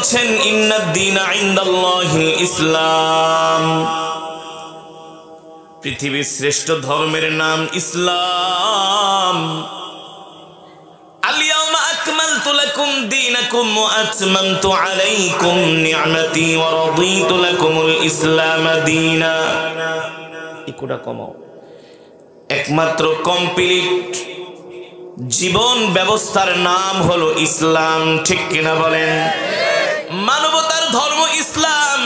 বলছেন ইন্নাদ-দীনা ইনদাল্লাহিল ইসলাম, পৃথিবীর শ্রেষ্ঠ ধর্মের নাম ইসলাম। আল-ইয়াওমা আকমালতু লাকুম দীনাকুম ওয়া আতমামতু আলাইকুম নি'মাতি ওয়া রাদিতু লাকুমুল ইসলাম দীনা। ইকুটা কমাও। একমাত্র কমপ্লিট জীবন ব্যবস্থার নাম হলো ইসলাম, ঠিক কিনা বলেন? মানবতার ধর্ম ইসলাম,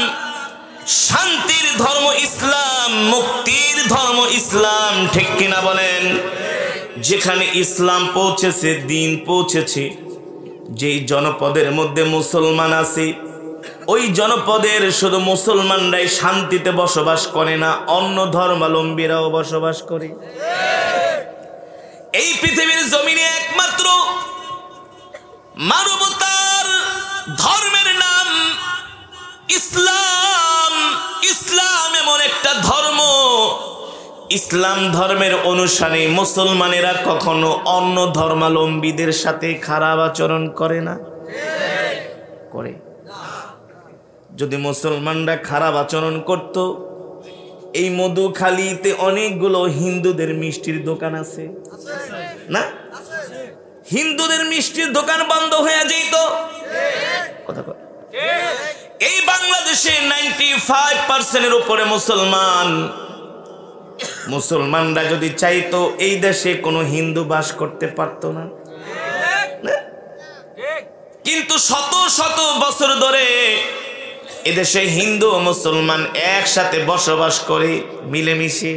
শান্তির ধর্ম ইসলাম, মুক্তির ধর্ম ইসলাম, ঠিক কিনা বলেন? যেখানে ইসলাম পৌঁছেছে, দিন পৌঁছেছে, যেই জনপদের মধ্যে মুসলমান আছে ওই জনপদের শুধু মুসলমানরাই শান্তিতে বসবাস করে না, অন্য ধর্মাবলম্বীরাও বসবাস করে। এই পৃথিবীর জমিনে একমাত্র মানবতার ধর্মের নাম ইসলাম। ইসলাম এমন একটা ধর্ম, ইসলাম ধর্মের অনুসারে মুসলমানেরা কখনো অন্য ধর্মাবলম্বীদের সাথে খারাপ আচরণ করে না, করে? যদি মুসলমানরা খারাপ আচরণ করত, এই মধুখালীতে অনেকগুলো হিন্দুদের মিষ্টির দোকান আছে না? হিন্দুদের মিষ্টির দোকান বন্ধ হয়ে যেত। কথা কয়। এই বাংলাদেশে 95% উপরে মুসলমান। মুসলমানরা যদি চাইতো এই দেশে কোনো হিন্দু বাস করতে পারতো না। কিন্তু শত শত বছর ধরে এদেশে হিন্দু ও মুসলমান একসাথে বসবাস করে মিলেমিশে।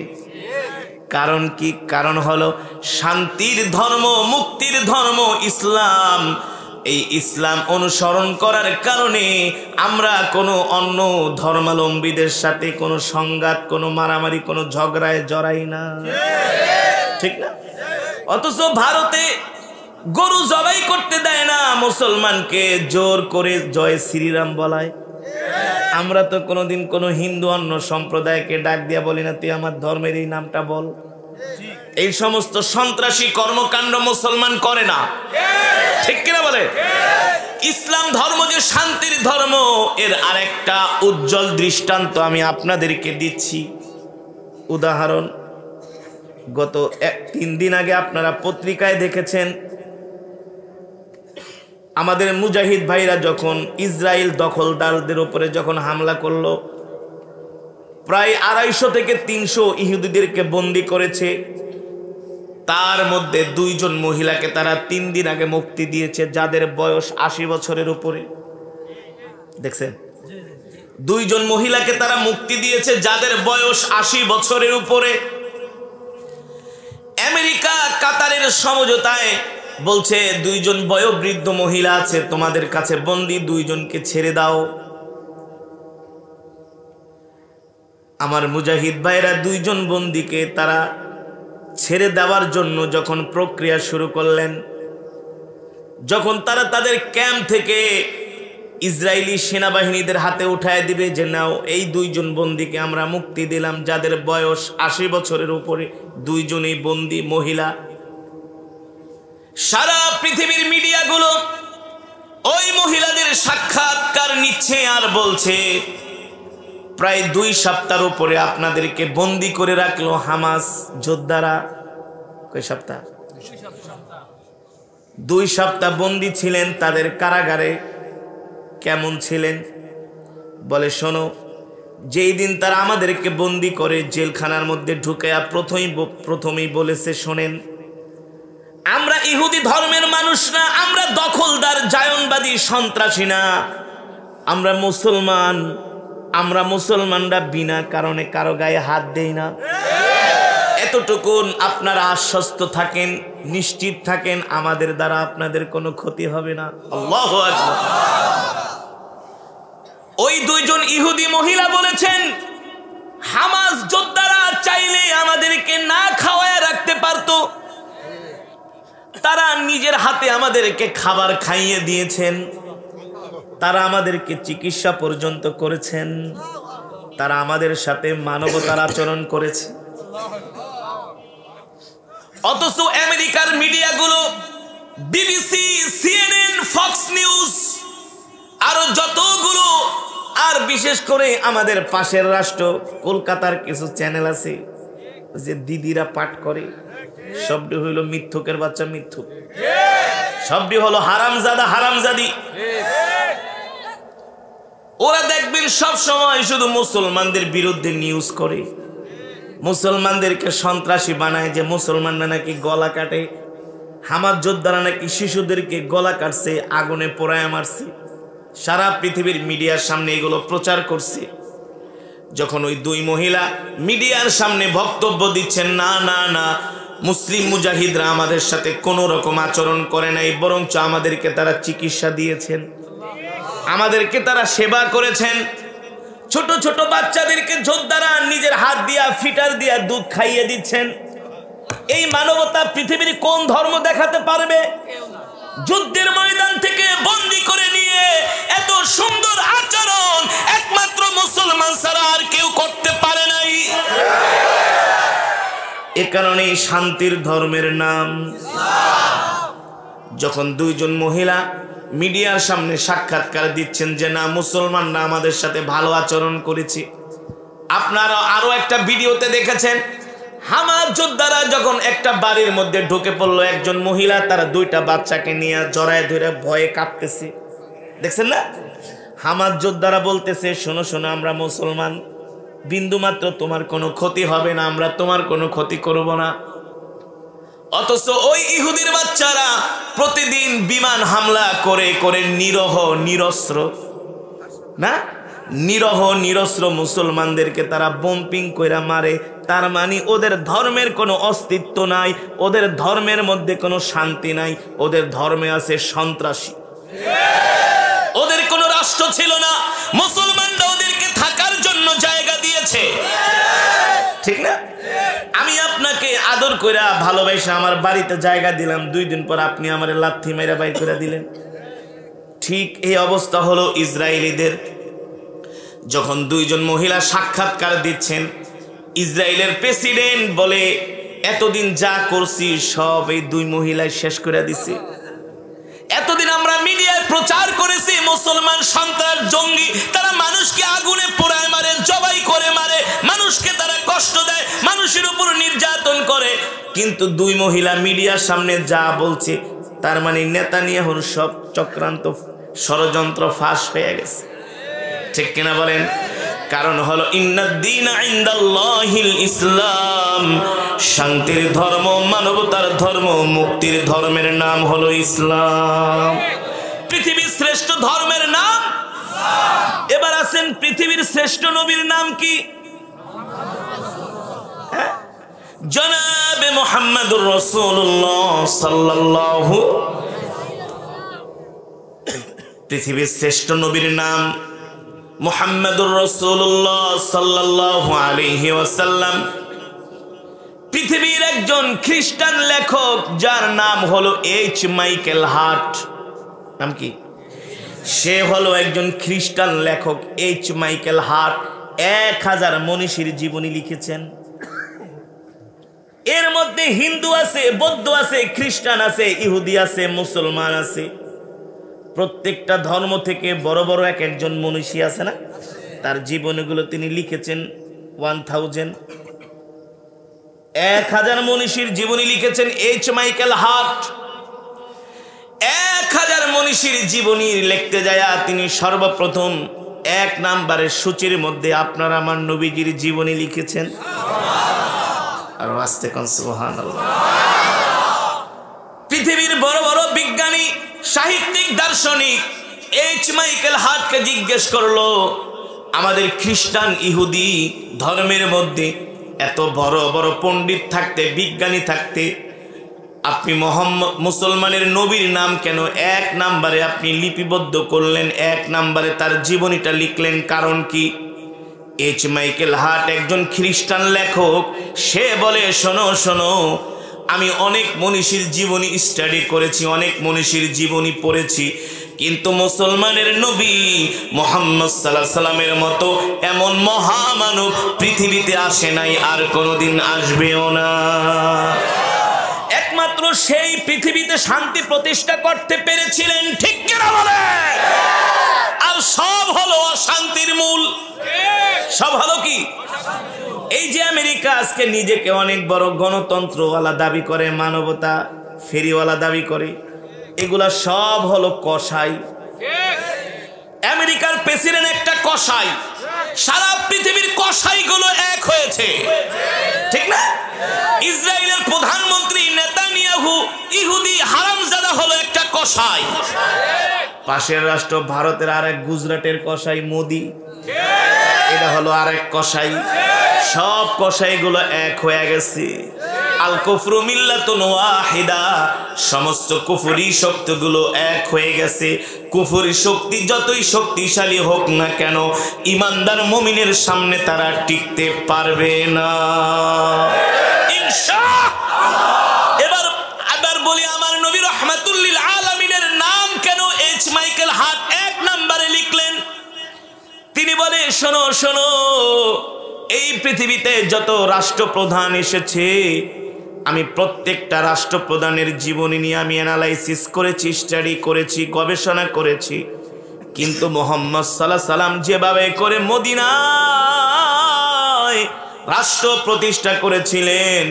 কারণ কি? কারণ হলো শান্তির ধর্ম, মুক্তির ধর্ম ইসলাম। এই ইসলাম অনুসরণ করার কারণে আমরা কোনো অন্য ধর্মাবলম্বীদের সাথে কোনো সংঘাত, কোনো মারামারি, কোনো ঝগড়ায় জড়াই না, ঠিক না? অথচ ভারতে গরু জবাই করতে দেয় না মুসলমানকে, জোর করে জয় শ্রীরাম বলায়। আমরা তো কোনোদিন কোনো হিন্দু অন্য সম্প্রদায়কে ডাক দিয়া বলি না তুই আমার ধর্মের এই নামটা বল। এই সমস্ত সন্ত্রাসী কর্মকাণ্ড মুসলমান করে না, ঠিক কিনা বলে? ইসলাম ধর্ম যে শান্তির ধর্ম, এর আরেকটা উজ্জ্বল দৃষ্টান্ত আমি আপনাদেরকে দিচ্ছি। উদাহরণ, গত 3 দিন আগে আপনারা পত্রিকায় দেখেছেন আমাদের মুজাহিদ ভাইরা যখন ইসরায়েল দখলদারদের উপরে যখন হামলা করলো, প্রায় 250 থেকে 300 ইহুদিদেরকে বন্দী করেছে। তার মধ্যে 2 জন মহিলাকে তারা 3 দিন আগে মুক্তি দিয়েছে, যাদের বয়স 80 বছরের উপরে। দেখছেন? 2 জন মহিলাকে তারা মুক্তি দিয়েছে যাদের বয়স 80 বছরের উপরে। আমেরিকা কাতারের সমঝোতায় বলছে 2 জন বয়োবৃদ্ধ মহিলা আছে তোমাদের কাছে বন্দী, 2 জনকে ছেড়ে দাও। আমার মুজাহিদ ভাইরা 2 জন বন্দীকে তারা ছেড়ে দেওয়ার জন্য যখন প্রক্রিয়া শুরু করলেন, যখন তারা তাদের ক্যাম্প থেকে ইসরায়েলি সেনাবাহিনীদের হাতে উঠায় দিবে যে নাও এই 2 জন বন্দীকে আমরা মুক্তি দিলাম, যাদের বয়স 80 বছরের উপরে, 2 জনই বন্দী মহিলা। সারা পৃথিবীর মিডিয়াগুলো ওই মহিলাদের সাক্ষাৎকার নিচ্ছে আর বলছে প্রায় 2 সপ্তাহের উপরে আপনাদেরকে বন্দী করে রাখলো হামাস যোদ্ধারা। কয় সপ্তাহ? 2 সপ্তাহ বন্দী ছিলেন তাদের কারাগারে। কেমন ছিলেন? বলে শোনো, যেই দিন তারা আমাদেরকে বন্দী করে জেলখানার মধ্যে ঢুকায়া প্রথমেই বলেছে শোনেন, আমরা ইহুদি ধর্মের মানুষ না, আমরা দখলদার জায়নবাদী সন্ত্রাসী না, আমরা মুসলমান। আমরা মুসলমানরা বিনা কারণে কারো গায়ে হাত দেই না। এতটুকুন আপনারা আশ্বস্ত থাকেন, নিশ্চিত থাকেন, আমাদের দ্বারা আপনাদের কোনো ক্ষতি হবে না। আল্লাহু আকবার। ওই 2 জন ইহুদি মহিলা বলেছেন হামাস যোদ্ধারা চাইলে আমাদেরকে না খাওয়ায় রাখতে পারতো, তারা নিজের হাতে আমাদেরকে খাবার খাইয়ে দিয়েছেন, তারা আমাদেরকে চিকিৎসা পর্যন্ত করেছেন, তারা আমাদের সাথে মানবতার আচরণ করেছে। অথচ আমেরিকার মিডিয়াগুলো, বিবিসি, সিএনএন, ফক্স নিউজ, আরো যতগুলো, আর বিশেষ করে আমাদের পাশের রাষ্ট্র কলকাতার কিছু চ্যানেল আছে যে দিদিরা পাঠ করে, সবটি হইল মিথ্যুকের বাচ্চা, মিথ্যুক, সবটি হলো হারামজাদা হারামজাদি। ওরা দেখবেন সব সময় শুধু মুসলমানদের বিরুদ্ধে নিউজ করে, মুসলমানদেরকে সন্ত্রাসী বানায়, যে মুসলমানরা নাকি গলা কাটে, হামাস যোদ্ধারা নাকি শিশুদেরকে গলা কাটছে, আগুনে পোড়ায় মারছে। সারা পৃথিবীর মিডিয়ার সামনে এগুলো প্রচার করছে। যখন ওই দুই মহিলা মিডিয়ার সামনে বক্তব্য দিচ্ছেন, না না না, মুসলিম মুজাহিদরা আমাদের সাথে কোনো রকম আচরণ করে নাই, বরঞ্চ আমাদেরকে তারা চিকিৎসা দিয়েছেন, আমাদেরকে তারা সেবা করেছেন। ছোট ছোট বাচ্চাদেরকে যোদ্ধারা নিজের হাত দিয়া ফিটার দিয়া দুধ খাইয়ে দিচ্ছেন। এই মানবতা পৃথিবীর কোন ধর্ম দেখাতে পারবে? যুদ্ধের ময়দান থেকে বন্দী করে নিয়ে এত সুন্দর আচরণ একমাত্র মুসলমান ছাড়া আর কেউ করতে পারে নাই। এ কারণে শান্তির ধর্মের নাম। যখন দুইজন মহিলা মিডিয়ার সামনে সাক্ষাৎকার দিচ্ছেন যে না, মুসলমানরা আমাদের সাথে ভালো আচরণ করেছে। আপনারা আরো একটা ভিডিওতে দেখেছেন, হামাস যোদ্ধারা যখন একটা বাড়ির মধ্যে ঢুকে পড়লো, একজন মহিলা তারা দুইটা বাচ্চাকে নিয়ে জড়ায় ধরে ভয়ে কাঁপতেছে, দেখছেন না? হামাস যোদ্ধারা বলতেছে, শোনো শোনো, আমরা মুসলমান, বিন্দুমাত্র তোমার কোনো ক্ষতি হবে না, আমরা তোমার কোনো ক্ষতি করব না। অথচ ওই ইহুদির বাচ্চারা প্রতিদিন বিমান হামলা করে করে নিরহ নিরস্ত্র, না নিরহ নিরস্ত্র মুসলমানদেরকে তারা বোম্পিং কইরা মারে। তার মানে ওদের ধর্মের কোনো অস্তিত্ব নাই, ওদের ধর্মের মধ্যে কোনো শান্তি নাই, ওদের ধর্মে আছে সন্ত্রাসী। ওদের কোনো রাষ্ট্র ছিল না, মুসলমানরা ওদেরকে থাকার জন্য জায়গা দিয়েছে, ঠিক না? আমি আপনাকে আদর কইরা ভালোবাসা আমার বাড়িতে জায়গা দিলাম, 2 দিন পর আপনি আমার লাথি মেরা বাইর করে দিলেন। ঠিক এই অবস্থা হলো ইসরায়েলিদের। যখন দুইজন মহিলা সাক্ষাৎকার দিচ্ছেন, ইসরায়েলের প্রেসিডেন্ট বলে, এতদিন যা করছি সব এই দুই মহিলায় শেষ করে দিছে। এতদিন আমরা মিডিয়ায় প্রচার করেছি মুসলমান সন্ত্রাস জঙ্গি, তারা মানুষকে আগুনে পোড়ায় মারে, জবাই করে মারে, মানুষকে তারা কষ্ট দেয়, মানুষের উপর নির্যাতন করে। কিন্তু দুই মহিলা মিডিয়ার সামনে যা বলছে, তার মানে নেতানিয়াহুর সব চক্রান্ত ষড়যন্ত্র ফাঁস হয়ে গেছে, ঠিক কিনা বলেন? কারণ হলো ইন্নাদ-দীনা ইনদাল্লাহিল ইসলাম, শান্তির ধর্ম, মানবতার ধর্ম, মুক্তির ধর্মের নাম হলো ইসলাম। পৃথিবীর শ্রেষ্ঠ ধর্মের নাম। এবার আছেন, পৃথিবীর শ্রেষ্ঠ নবীর নাম কি? জনাবে মুহাম্মদুর রাসূলুল্লাহ সাল্লাল্লাহু। পৃথিবীর শ্রেষ্ঠ নবীর নাম মুহাম্মদুর রাসূলুল্লাহ সাল্লাল্লাহু আলাইহি ওয়াসাল্লাম। পৃথিবীর একজন খ্রিস্টান লেখক যার নাম হলো এইচ মাইকেল হার্ট। নাম কি? সে হলো একজন খ্রিস্টান লেখক এইচ মাইকেল হার্ট। 1000 মনীষীর জীবনী লিখেছেন। এর মধ্যে হিন্দু আছে, বৌদ্ধ আছে, খ্রিস্টান আছে, ইহুদি আছে, মুসলমান আছে। প্রত্যেকটা ধর্ম থেকে বড় বড় এক একজন মনীষী আছে না, তার জীবনীগুলো তিনি লিখেছেন। 1000 মনীষীর জীবনী লিখেছেন এইচ মাইকেল হার্ট। 1000 মনীষীর জীবনী লিখতে যায় তিনি সর্বপ্রথম 1 নম্বরের সূচির মধ্যে আপনার আমার নবীজির জীবনী লিখেছেন। আর আস্তে কোন সুবহানাল্লাহ। পৃথিবীর বড় বড় বিজ্ঞানী, সাহিত্যিক, দার্শনিক এইচ মাইকেল হার্টকে জিজ্ঞেস করলো, আমাদের খ্রিস্টান ইহুদি ধর্মের মধ্যে এত বড় বড় পণ্ডিত থাকতে, বিজ্ঞানী থাকতে, আপনি মুসলমানের নবীর নাম কেন 1 নম্বরে আপনি লিপিবদ্ধ করলেন, 1 নম্বরে তার জীবনীটা লিখলেন, কারণ কি? এইচ মাইকেল হার্ট একজন খ্রিস্টান লেখক। সে বলে, শোনো শোনো, আমি অনেক মনীষীর জীবনী স্টাডি করেছি, অনেক মনীষীর জীবনী পড়েছি, কিন্তু মুসলমানের নবী মুহাম্মদ সাল্লাল্লাহু আলাইহি সাল্লামের মতো এমন মহামানব পৃথিবীতে আসে নাই, আর কোনোদিন আসবেও না। একমাত্র সেই পৃথিবীতে শান্তি প্রতিষ্ঠা করতে পেরেছিলেন, ঠিক কিনা বলে? আর সব হলো অশান্তির মূল। সব হলো কি? এই যে আমেরিকা আজকে নিজেকে অনেক বড় গণতন্ত্রওয়ালা দাবি করে, মানবতা ফেরিওয়ালা দাবি করে, এগুলা সব হলো কসাই। আমেরিকার প্রেসিডেন্ট একটা কসাই, সারা পৃথিবীর কসাইগুলো এক হয়েছে, ঠিক না? ইসরায়েলের প্রধানমন্ত্রী নেতানিয়াহু ইহুদি হারামজাদা হলো একটা কসাই। পাশের রাষ্ট্র ভারতের আরেক গুজরাটের কসাই মোদি, এটা হলো আরেক কসাই। সব কসাইগুলো এক হয়ে গেছে। আল কুফরু মিল্লাতুন ওয়াহিদা, সমস্ত কুফরি শক্তিগুলো এক হয়ে গেছে। কুফরি শক্তি যতই শক্তিশালী হোক না কেন, ইমানদার মুমিনের সামনে তারা টিকতে পারবে না ইনশাআল্লাহ। এবার বলি, আমার নবী রাহমাতুল লিল আলামিনের নাম কেন এইচ মাইকেল হার্ট 1 নম্বরে লিখলেন? তিনি বলে, শোনো শোনো, এই পৃথিবীতে যত রাষ্ট্রপ্রধান এসেছে, আমি প্রত্যেকটা রাষ্ট্রপ্রধানের জীবনী নিয়ে আমি অ্যানালাইসিস করেছি, স্টাডি করেছি, গবেষণা করেছি। কিন্তু মুহাম্মদ সাল্লাল্লাহু আলাইহি সাল্লাম যেভাবে করে মদিনায় রাষ্ট্র প্রতিষ্ঠা করেছিলেন,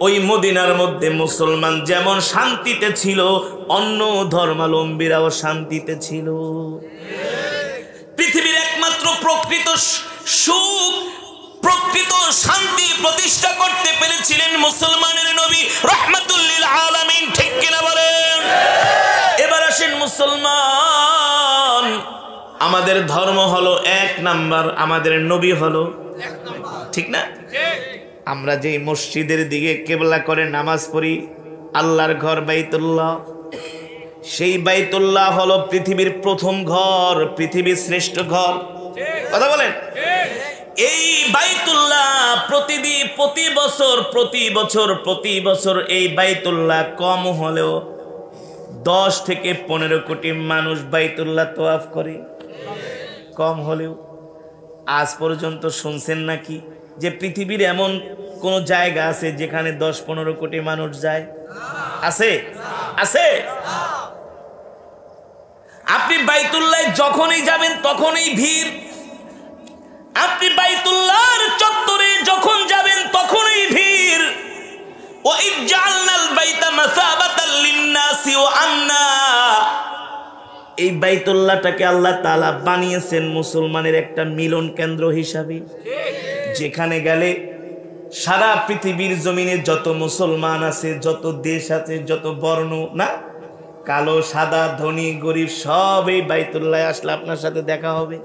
ওই মদিনার মধ্যে মুসলমান যেমন শান্তিতে ছিল, অন্য ধর্মাবলম্বীরাও শান্তিতে ছিল। পৃথিবীর একমাত্র প্রকৃত সুখ, প্রকৃত শান্তি প্রতিষ্ঠা করতে পেরেছিলেন মুসলমানের নবী রাহমাতুল লিল আলামিন, ঠিক কিনা বলেন? এবার আসেন মুসলমান, আমাদের ধর্ম হলো 1 নাম্বার, আমাদের নবী হলো 1 নাম্বার, ঠিক না? আমরা যেই মসজিদের দিকে কিবলা করে নামাজ পড়ি, আল্লাহর ঘর বাইতুল্লাহ, সেই বাইতুল্লাহ হলো পৃথিবীর প্রথম ঘর, পৃথিবীর শ্রেষ্ঠ ঘর। কথা বলেন? এই বাইতুল্লাহ প্রতি বছর এই বাইতুল্লাহ কম হলেও 10 থেকে 15 কোটি মানুষ বাইতুল্লাহ তওয়াফ করে, কম হলেও। আজ পর্যন্ত শুনছেন নাকি যে পৃথিবীর এমন কোন জায়গা আছে যেখানে 10-15 কোটি মানুষ যায়? আছে? আছে? আপনি বাইতুল্লাহ যখনই যাবেন তখনই ভিড়, আপনি বাইতুল্লাহর চত্বরে যখন যাবেন তখনই ভিড়। ওয়া ইজআলনাল বাইতা মাসাবাতাল লিন-নাসি ওয়া আমনা, এই বাইতুল্লাহটাকে আল্লাহ তাআলা বানিয়েছেন মুসলমানের একটা মিলন কেন্দ্র হিসাবে, যেখানে গেলে সারা পৃথিবীর জমিনে যত মুসলমান আছে, যত দেশ আছে, যত বর্ণ, না কালো সাদা ধনী গরিব, সব এই বাইতুল্লাহ আসলে আপনার সাথে দেখা হবে।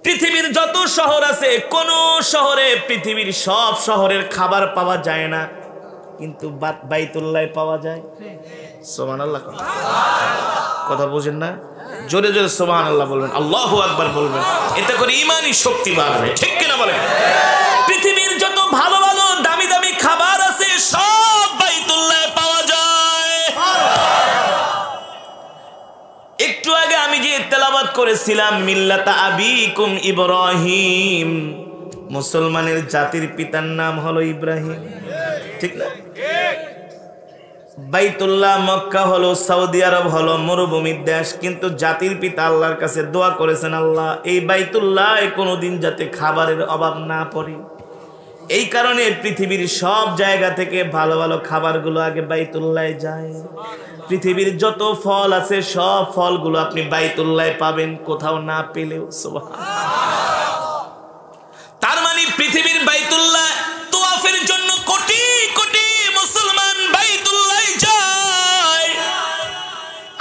পৃথিবীর যত শহর আছে, কোন শহরে, পৃথিবীর সব শহরের খাবার পাওয়া যায় না, কিন্তু বাইতুল্লাহ পাওয়া যায়। সুবহানাল্লাহ, কথা বোঝেন না? জোরে জোরে সুবহানাল্লাহ বলবেন, আল্লাহু আকবার বলবেন, এতে করে ঈমানি শক্তি বাড়বে, ঠিক কিনা বলেন? পৃথিবীর যত ভালো ভালো দামি দামি খাবার আছে সব বাইতুল্লাহ পাওয়া যায়। একটু আগে আমি যে তেলাওয়াত করেছিলাম, মিল্লাতা আবিকুম ইব্রাহিম, মুসলমানের জাতির পিতার নাম হলো ইব্রাহিম, ঠিক না? বাইতুল্লাহ মক্কা হলো, সৌদি আরব হলো মরুভূমির দেশ, কিন্তু জাতির পিতা আল্লাহর কাছে দোয়া করেছেন, আল্লাহ এই বাইতুল্লাহ কোনোদিন যাতে খাবারের অভাব না পড়ে। এই কারণে পৃথিবীর সব জায়গা থেকে ভালো ভালো খাবারগুলো আগে বাইতুল্লাহ যায়। পৃথিবীর যত ফল আছে সব ফলগুলো আপনি বাইতুল্লাহ পাবেন, কোথাও না পেলেও। সুবহানাল্লাহ। তার মানে পৃথিবীর বাইতুল্লাহ তওয়াফের জন্য কোটি কোটি মুসলমান বাইতুল্লাহ যায়।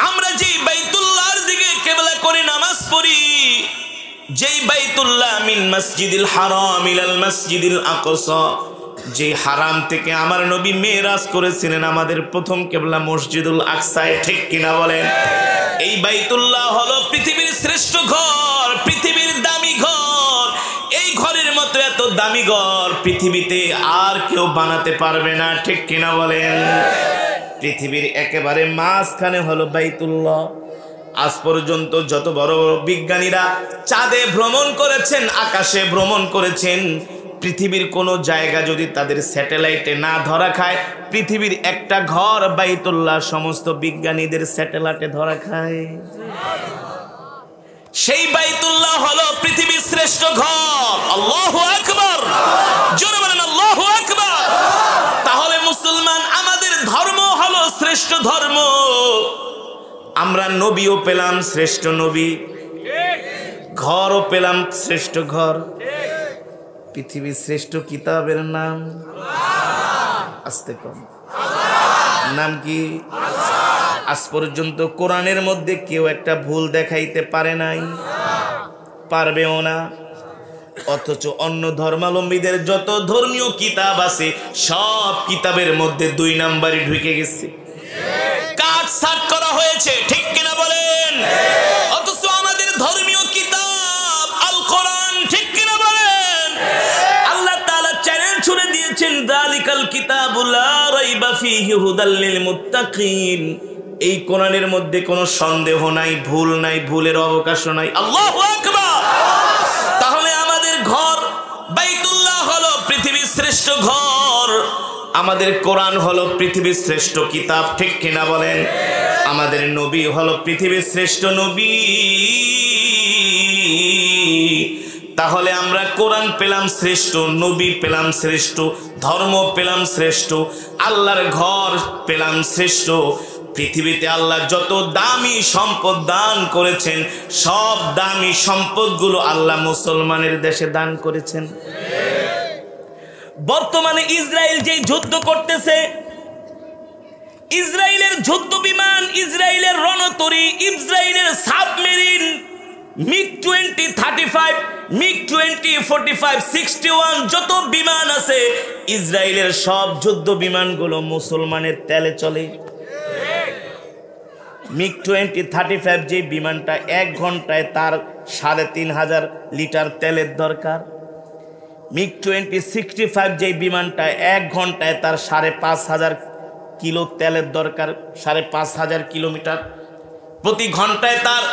আমরা যেই বাইতুল্লাহর দিকে কিবলা করে নামাজ পড়ি, যেই বাইতুল্লাহ মিন মসজিদিল হারাম ইলাল মসজিদিল আকসা, যে হারাম থেকে আমার নবী মেরাজ করেছিলেন, আমাদের প্রথম কিবলা মসজিদুল আকসায়, ঠিক কিনা বলেন? এই বাইতুল্লাহ হলো পৃথিবীর শ্রেষ্ঠ ঘর, পৃথিবীর দামি ঘর। এই ঘরের মতো এত দামি ঘর পৃথিবীতে আর কেউ বানাতে পারবে না, ঠিক কিনা বলেন? পৃথিবীর একেবারে মাঝখানে হলো বাইতুল্লাহ। আজ পর্যন্ত যত বড় বড় বিজ্ঞানীরা চাঁদে ভ্রমণ করেছেন, আকাশে ভ্রমণ করেছেন, পৃথিবীর কোনো জায়গা যদি তাদের স্যাটেলাইটে না ধরা খায়, পৃথিবীর একটা ঘর বাইতুল্লাহ সমস্ত বিজ্ঞানীদের স্যাটেলাইটে ধরা খায়। সেই বাইতুল্লাহ হলো পৃথিবীর শ্রেষ্ঠ ঘর। আল্লাহু আকবার, জোরে বলেন আল্লাহু আকবার। তাহলে মুসলমান, আমাদের ধর্ম হলো শ্রেষ্ঠ ধর্ম। আমরা নবীও পেলাম শ্রেষ্ঠ নবী, ঘরও পেলাম শ্রেষ্ঠ ঘর। পৃথিবীর শ্রেষ্ঠ কিতাবের নাম আস্তে কম, নাম কি? আজ পর্যন্ত কোরআনের মধ্যে কেউ একটা ভুল দেখাইতে পারে নাই, পারবেও না। অথচ অন্য ধর্মাবলম্বীদের যত ধর্মীয় কিতাব আছে সব কিতাবের মধ্যে 2 নাম্বারই ঢুকে গেছে, কাট ছাট করা হয়েছে, ঠিক কিনা বলেন? অথচ আমাদের ধর্মীয় কিতাব আল কোরআন, ঠিক কিনা বলেন? আল্লাহ তাআলা চ্যালেঞ্জ ছুড়ে দিয়েছেন, যালিকাল কিতাবুল লা রাইবা ফীহি হুদাল লিল মুত্তাকিন। এই কোরআনের মধ্যে কোনো সন্দেহ নাই, ভুল নাই, ভুলের অবকাশও নাই। আল্লাহু আকবার। তাহলে আমাদের ঘর বাইতুল্লাহ হলো পৃথিবীর শ্রেষ্ঠ ঘর, আমাদের কোরআন হলো পৃথিবীর শ্রেষ্ঠ কিতাব, ঠিক কিনা বলেন? আমাদের নবী হলো পৃথিবীর শ্রেষ্ঠ নবী। তাহলে আমরা কোরআন পেলাম শ্রেষ্ঠ, নবী পেলাম শ্রেষ্ঠ, ধর্ম পেলাম শ্রেষ্ঠ, আল্লাহর ঘর পেলাম শ্রেষ্ঠ। পৃথিবীতে আল্লাহ যত দামি সম্পদ দান করেছেন সব দামি সম্পদগুলো আল্লাহ মুসলমানের দেশে দান করেছেন। বর্তমানে ইসরায়েল যে যুদ্ধ করতেছে, ইসরায়েলের যুদ্ধ বিমান, ইসরায়েলের রণতরী, ইসরায়েলের সাবমেরিন, MiG-20, 35, MiG-20, 45, 61 যত বিমান আছে, ইসরায়েলের সব যুদ্ধ বিমানগুলো মুসলমানের তেলে চলে। MiG-20, 35 যে বিমানটা 1 ঘন্টায় তার 3500 লিটার তেলের দরকার। MiG-20, 65 যে বিমানটা 1 ঘন্টায় তার 5500 কিলো তেলের দরকার, 5500 কিলোমিটার। প্রতি ঘন্টায় তার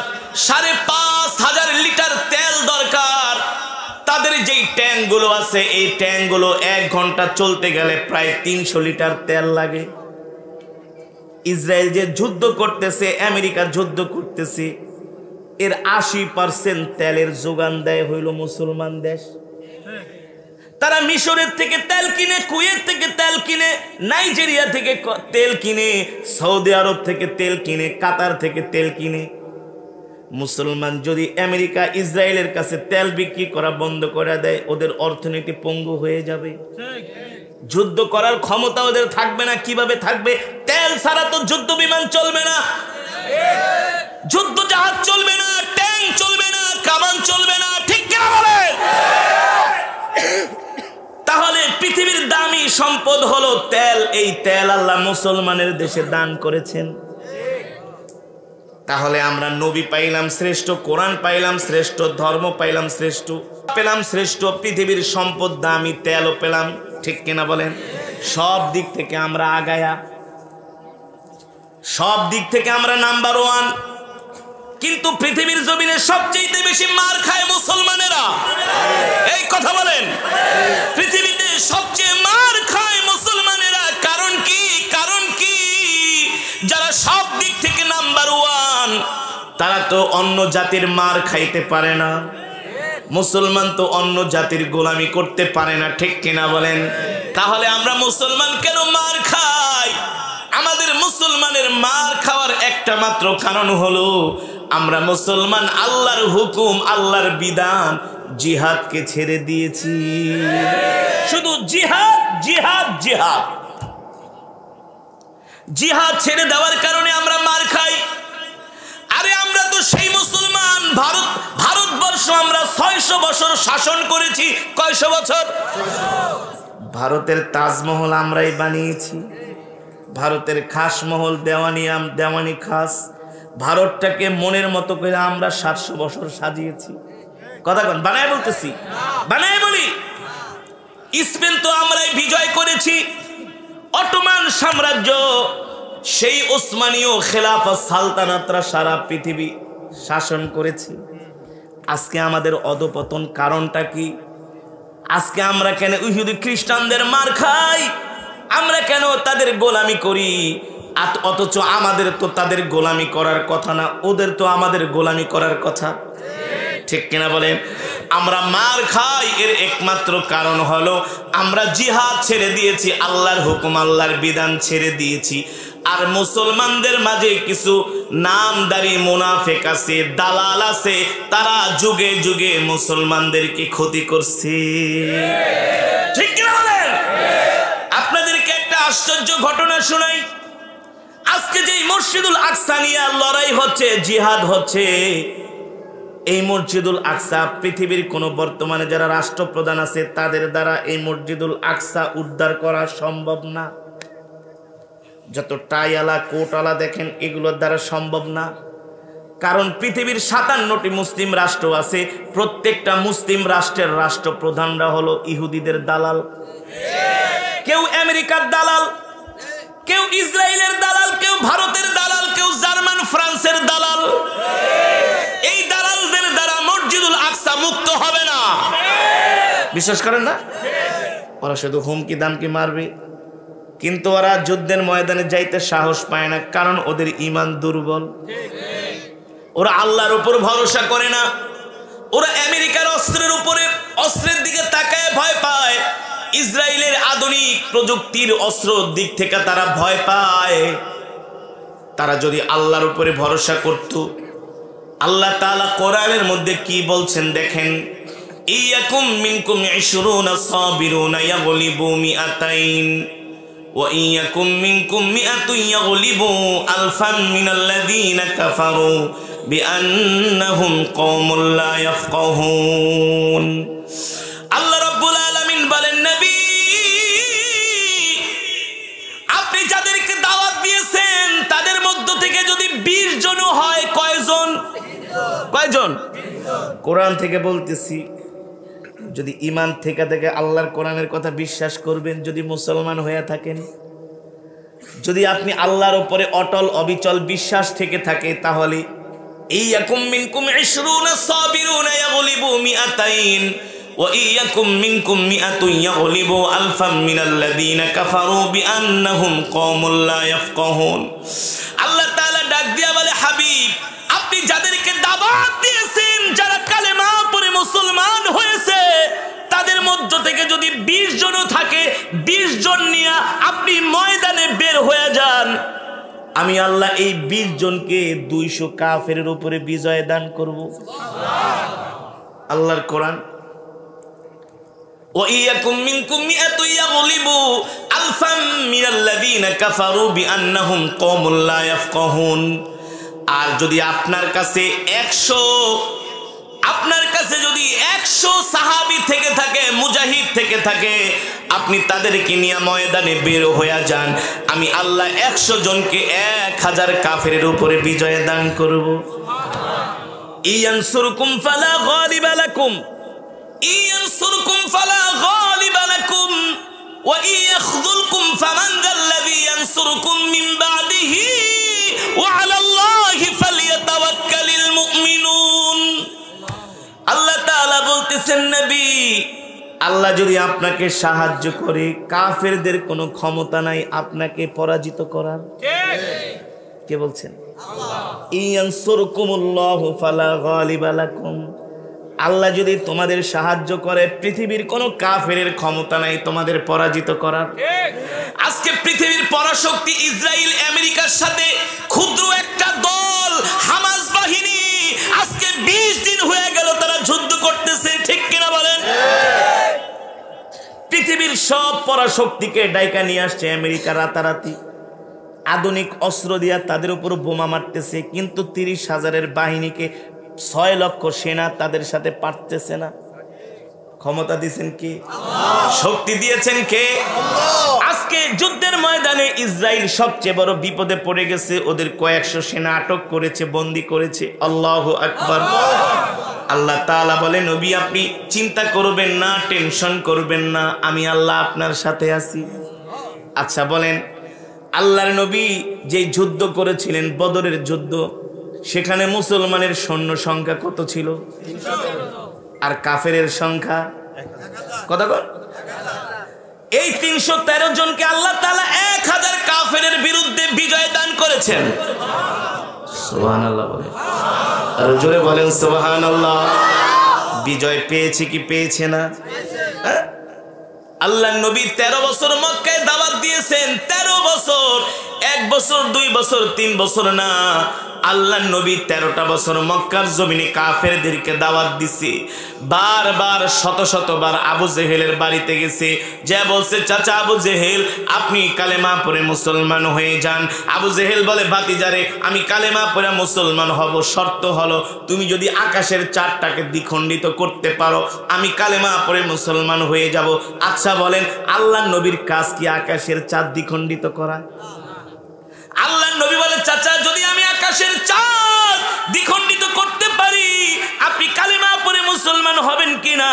5500 লিটার তেল দরকার। তাদের যেই ট্যাঙ্কগুলো আছে, এই ট্যাঙ্কগুলো 1 ঘন্টা চলতে গেলে প্রায় 300 লিটার তেল লাগে। ইসরায়েল যে যুদ্ধ করতেছে, আমেরিকা যুদ্ধ করতেছে, এর 80% তেলের যোগান দেয় হইল মুসলমান দেশ। তারা মিশরের থেকে তেল কিনে, কুয়েত থেকে তেল কিনে, নাইজেরিয়া থেকে তেল কিনে, সৌদি আরব থেকে তেল কিনে, কাতার থেকে তেল কিনে। মুসলমান যদি আমেরিকা ইসরায়েলের কাছে তেল বিক্রি করা বন্ধ করে দেয়, ওদের অর্থনীতি পঙ্গু হয়ে যাবে, যুদ্ধ করার ক্ষমতা ওদের থাকবে না। কিভাবে থাকবে? তেল ছাড়া তো যুদ্ধ বিমান চলবে না, যুদ্ধ জাহাজ চলবে না, ট্যাঙ্ক চলবে না, কামান চলবে না, ঠিক কিনা বলেন? তাহলে পৃথিবীর দামি সম্পদ হলো তেল। এই তেল আল্লাহ মুসলমানের দেশে দান করেছেন। তাহলে আমরা নবী পাইলাম শ্রেষ্ঠ, কোরআন পাইলাম শ্রেষ্ঠ, ধর্ম পাইলাম শ্রেষ্ঠ, পেলাম শ্রেষ্ঠ, পৃথিবীর সম্পদ দামি তেলও পেলাম, ঠিক কিনা বলেন? সব দিক থেকে আমরা আগায়া, সব দিক থেকে আমরা নাম্বার 1। কিন্তু পৃথিবীর জমিনে সবচেয়ে বেশি মার খায় মুসলমানেরা, এই কথা বলেন। পৃথিবীতে সবচেয়ে মার খায় মুসলমানেরা। কারণ কি? কারণ কি? যারা সব দিক থেকে নাম্বার 1 তারা তো অন্য জাতির মার খাইতে পারে না। মুসলমান তো অন্য জাতির গোলামি করতে পারে না, ঠিক কিনা বলেন? তাহলে আমরা মুসলমান কেন মার খাই? আমাদের মুসলমানের মার খাওয়ার একটা মাত্র কারণ হলো আমরা মুসলমান আল্লাহর হুকুম, আল্লাহর বিধান, জিহাদকে ছেড়ে দিয়েছি। শুধু জিহাদ, জিহাদ, জিহাদ, জিহাদ ছেড়ে দেওয়ার কারণে আমরা মার খাই। আরে আমরা তো সেই মুসলমান, ভারতবর্ষ আমরা 600 বছর শাসন করেছি। কয়শো বছর? ভারতের তাজমহল আমরাই বানিয়েছি, ভারতের খাসমহল, দেওয়ানি খাস, ভারতটাকে মনের মতো করে আমরা 700 বছর সাজিয়েছি। কথা কোন? বানায় বলতেছি, বানায় বলি। স্পেন তো আমরাই বিজয় করেছি, অটোমান সাম্রাজ্য, সেই ওসমানীয় খেলাফত সালতানাতরা সারা পৃথিবী শাসন করেছি। আজকে আমাদের অধপতন কারণটা কি? আজকে আমরা কেন ইহুদি খ্রিস্টানদের মার খাই? আমরা কেন তাদের গোলামি করি? অথচ আমাদের তো তাদের গোলামি করার কথা না, ওদের তো আমাদের গোলামি করার কথা। ঠিক কিনা বলেন? আমরা মার খাই এর একমাত্র কারণ হলো আমরা জিহাদ ছেড়ে দিয়েছি, আল্লাহর হুকুম আল্লাহর বিধান ছেড়ে দিয়েছি। আর মুসলমানদের মাঝে কিছু নামদারি মুনাফিক আছে, দালাল আছে, তারা যুগে যুগে মুসলমানদেরকে ক্ষতি করছে। ঠিক কিনা বলেন? আপনাদেরকে একটা আশ্চর্য ঘটনা শোনাই। আজকে যে মসজিদুল আকসা নিয়ে লড়াই হচ্ছে, জিহাদ হচ্ছে, এই মসজিদুল আকসা পৃথিবীর কোন বর্তমানে যারা রাষ্ট্রপ্রধান আছে তাদের দ্বারা এই মসজিদুল আকসা উদ্ধার করা সম্ভব না। যত টাইওয়ালা কোটওয়ালা দেখেন এগুলোর দ্বারা সম্ভব না। কারণ পৃথিবীর 57টি মুসলিম রাষ্ট্র আছে, প্রত্যেকটা মুসলিম রাষ্ট্রের রাষ্ট্রপ্রধানরা হলো ইহুদিদের দালাল। কেউ আমেরিকার দালাল, কেউ ইসরায়েলের দালাল, কেউ ভারতের দালাল, কেউ জার্মান ফ্রান্সের দালাল। এই দালালদের দ্বারা মসজিদুল আকসা মুক্ত হবে না। বিশ্বাস করেন না? ওরা শুধু হুমকি দামকি মারবে, কিন্তু ওরা যুদ্ধের ময়দানে যাইতে সাহস পায় না, কারণ ওদের ঈমান দুর্বল। ওরা আল্লাহর উপর ভরসা করে না। ওরা আমেরিকার অস্ত্রের দিকে তাকায় ভয় পায়, ইসরায়েলের আধুনিক প্রযুক্তির অস্ত্রের দিক থেকে তারা ভয় পায়। তারা যদি আল্লাহর উপরে ভরসা করত, আল্লাহ তাআলা কোরআনের মধ্যে কি বলছেন দেখেন, ইয়াকুম মিনকুম 20 সাবিরুনা ইয়াগলিবু মিআতাইন ওয়া ইয়াকুম মিনকুম মিআতুন ইয়াগলিবু আলফান মিনাল্লাযীনা কাফারু বিআন্নাহুম কওমুন লা ইয়াফকাহুন। আল্লাহ রাব্বুল আলামিন বলেন, নবী আপনি যাদেরকে দাওয়াত দিয়েছেন তাদের মধ্য থেকে যদি 20 জন হয়, কয়জন? কোরআন থেকে বলতেছি, যদি ঈমান থেকে থেকে আল্লাহর কোরআনের কথা বিশ্বাস করবেন, যদি মুসলমান হয়ে থাকেন, যদি আপনি আল্লাহর উপরে অটল অবিচল বিশ্বাস থেকে থাকে, তাহলে ইয়াকুম মিনকুম 20 সাবিরুনা ইয়াগলিবু মিআতাইন ওয়া ইয়াকুম মিনকুম মিআতুন ইয়াগলিবু আলফাম মিনাল্লাযীনা কাফারু বিআন্নাহুম কওমুন লা ইয়াফকাহুন। আল্লাহ তাআলা ডাক দিয়া বলে, হাবিব আপনি যাদেরকে দাওয়াত দিয়েছেন, যারা কালেমা পড়ে মুসলমান হয়েছে, তাদের মধ্য থেকে যদি 20 জনও থাকে, 20 জন নিয়ে আপনি ময়দানে বের হয়ে যান, আমি আল্লাহ এই 20 জনকে 200 কাফেরের উপরে বিজয় দান করব। আল্লাহর কোরআন, ওয়াইয়াকুম মিনকুম মিআতুন ইয়াগলিবু আলফাম মিনাল্লাযীনা কাফারু বিআন্নাহুম কওমুন লা ইয়াফকাহুন। আর যদি আপনার কাছে 100 সাহাবী থেকে থাকে, মুজাহিদ থেকে থাকে, আপনি তাদেরকে নিয়ে ময়দানে বের হয়ে যান, আমি আল্লাহ 100 জনকে 1000 কাফেরের উপরে বিজয় দান করব। ইয়ানসুরকুম ফালা গালিবা লাকুম ইয়ানসুরকুম ফালা গালিবা লাকুম ওয়া ইয়াখযুলকুম ফামান যাল্লাযী ইয়ানসুরকুম মিন বা'দিহি ওয়া আলাল্লাহি ফালইয়াতাওয়াক্কালিল মুমিনুন। আল্লাহ তাআলা বলতেছেন, নবী আল্লাহ যদি আপনাকে সাহায্য করে, কাফেরদের কোনো ক্ষমতা নাই আপনাকে পরাজিত করার। কে বলছেন? আল্লাহ। ইয়ানসুরকুমুল্লাহু ফালা গালিবা লাকুম। আল্লাহ যদি তোমাদের সাহায্য করে, পৃথিবীর কোনো কাফেরের ক্ষমতা নাই তোমাদের পরাজিত করার। আজকে পৃথিবীর পরাশক্তি ইসরায়েল আমেরিকার সাথে ক্ষুদ্র একটা দল হামাস বাহিনী আজকে 20 দিন হয়ে গেল তারা যুদ্ধ করতেছে। ঠিক কিনা বলেন? পৃথিবীর সব পরাশক্তিকে ডাইকা নিয়ে আসছে আমেরিকা রাতারাতি, আধুনিক অস্ত্র দিয়া তাদের উপর বোমা মারতেছে, কিন্তু 30,000-এর বাহিনীকে 6 লক্ষ সেনা তাদের সাথে পারতেছে না। ক্ষমতা দিয়েছেন কে? আল্লাহ। শক্তি দিয়েছেন কে? আল্লাহ। আজকে যুদ্ধের ময়দানে ইসরায়েল সবচেয়ে বড় বিপদে পড়ে গেছে, ওদের কয়েকশো সেনা আটক করেছে, বন্দী করেছে। আল্লাহু আকবার। আল্লাহ তাআলা বলে, নবী আপনি চিন্তা করবেন না, টেনশন করবেন না, আমি আল্লাহ আপনার সাথে আছি। আচ্ছা বলেন, আল্লাহর নবী যে যুদ্ধ করেছিলেন বদরের যুদ্ধ, সেখানে মুসলমানের সৈন্য সংখ্যা কত ছিল? আর কাফেরের সংখ্যা কত? এই 313 জনকে আল্লাহ তাআলা 1000 কাফেরের বিরুদ্ধে বিজয় দান করেছেন। সুবহানাল্লাহ বলে। আর জোরে বলেন সুবহানাল্লাহ। বিজয় পেয়েছে কি পেয়েছে না? আল্লাহ নবী 13 বছর মক্কায় দাওয়াত দিয়েছেন। 13 বছর, 1 বছর 2 বছর 3 বছর না, আল্লাহ নবী 13টা বছর মক্কার জমিনে কাফেরদেরকে দাওয়াত দিছে। বারবার শত শতবার আবু জেহেলের বাড়িতে গেছে, যে বলছে চাচা আবু জেহেল আপনি কালেমা পড়ে মুসলমান হয়ে যান। আবু জেহেল বলে ভাতিজারে আমি কালেমা পড়ে মুসলমান হব, শর্ত হলো তুমি যদি আকাশের চাঁদটাকে দ্বিখণ্ডিত করতে পারো আমি কালেমা পড়ে মুসলমান হয়ে যাব। আচ্ছা বলেন আল্লাহ নবীর কাজ কি আকাশের চাঁদ দ্বিখণ্ডিত করা? আল্লাহ নবী বলে চাচা যদি আমি আকাশের চাঁদ দ্বিখণ্ডিত করতে পারি আপনি কালেমা পড়ে মুসলমান হবেন কিনা?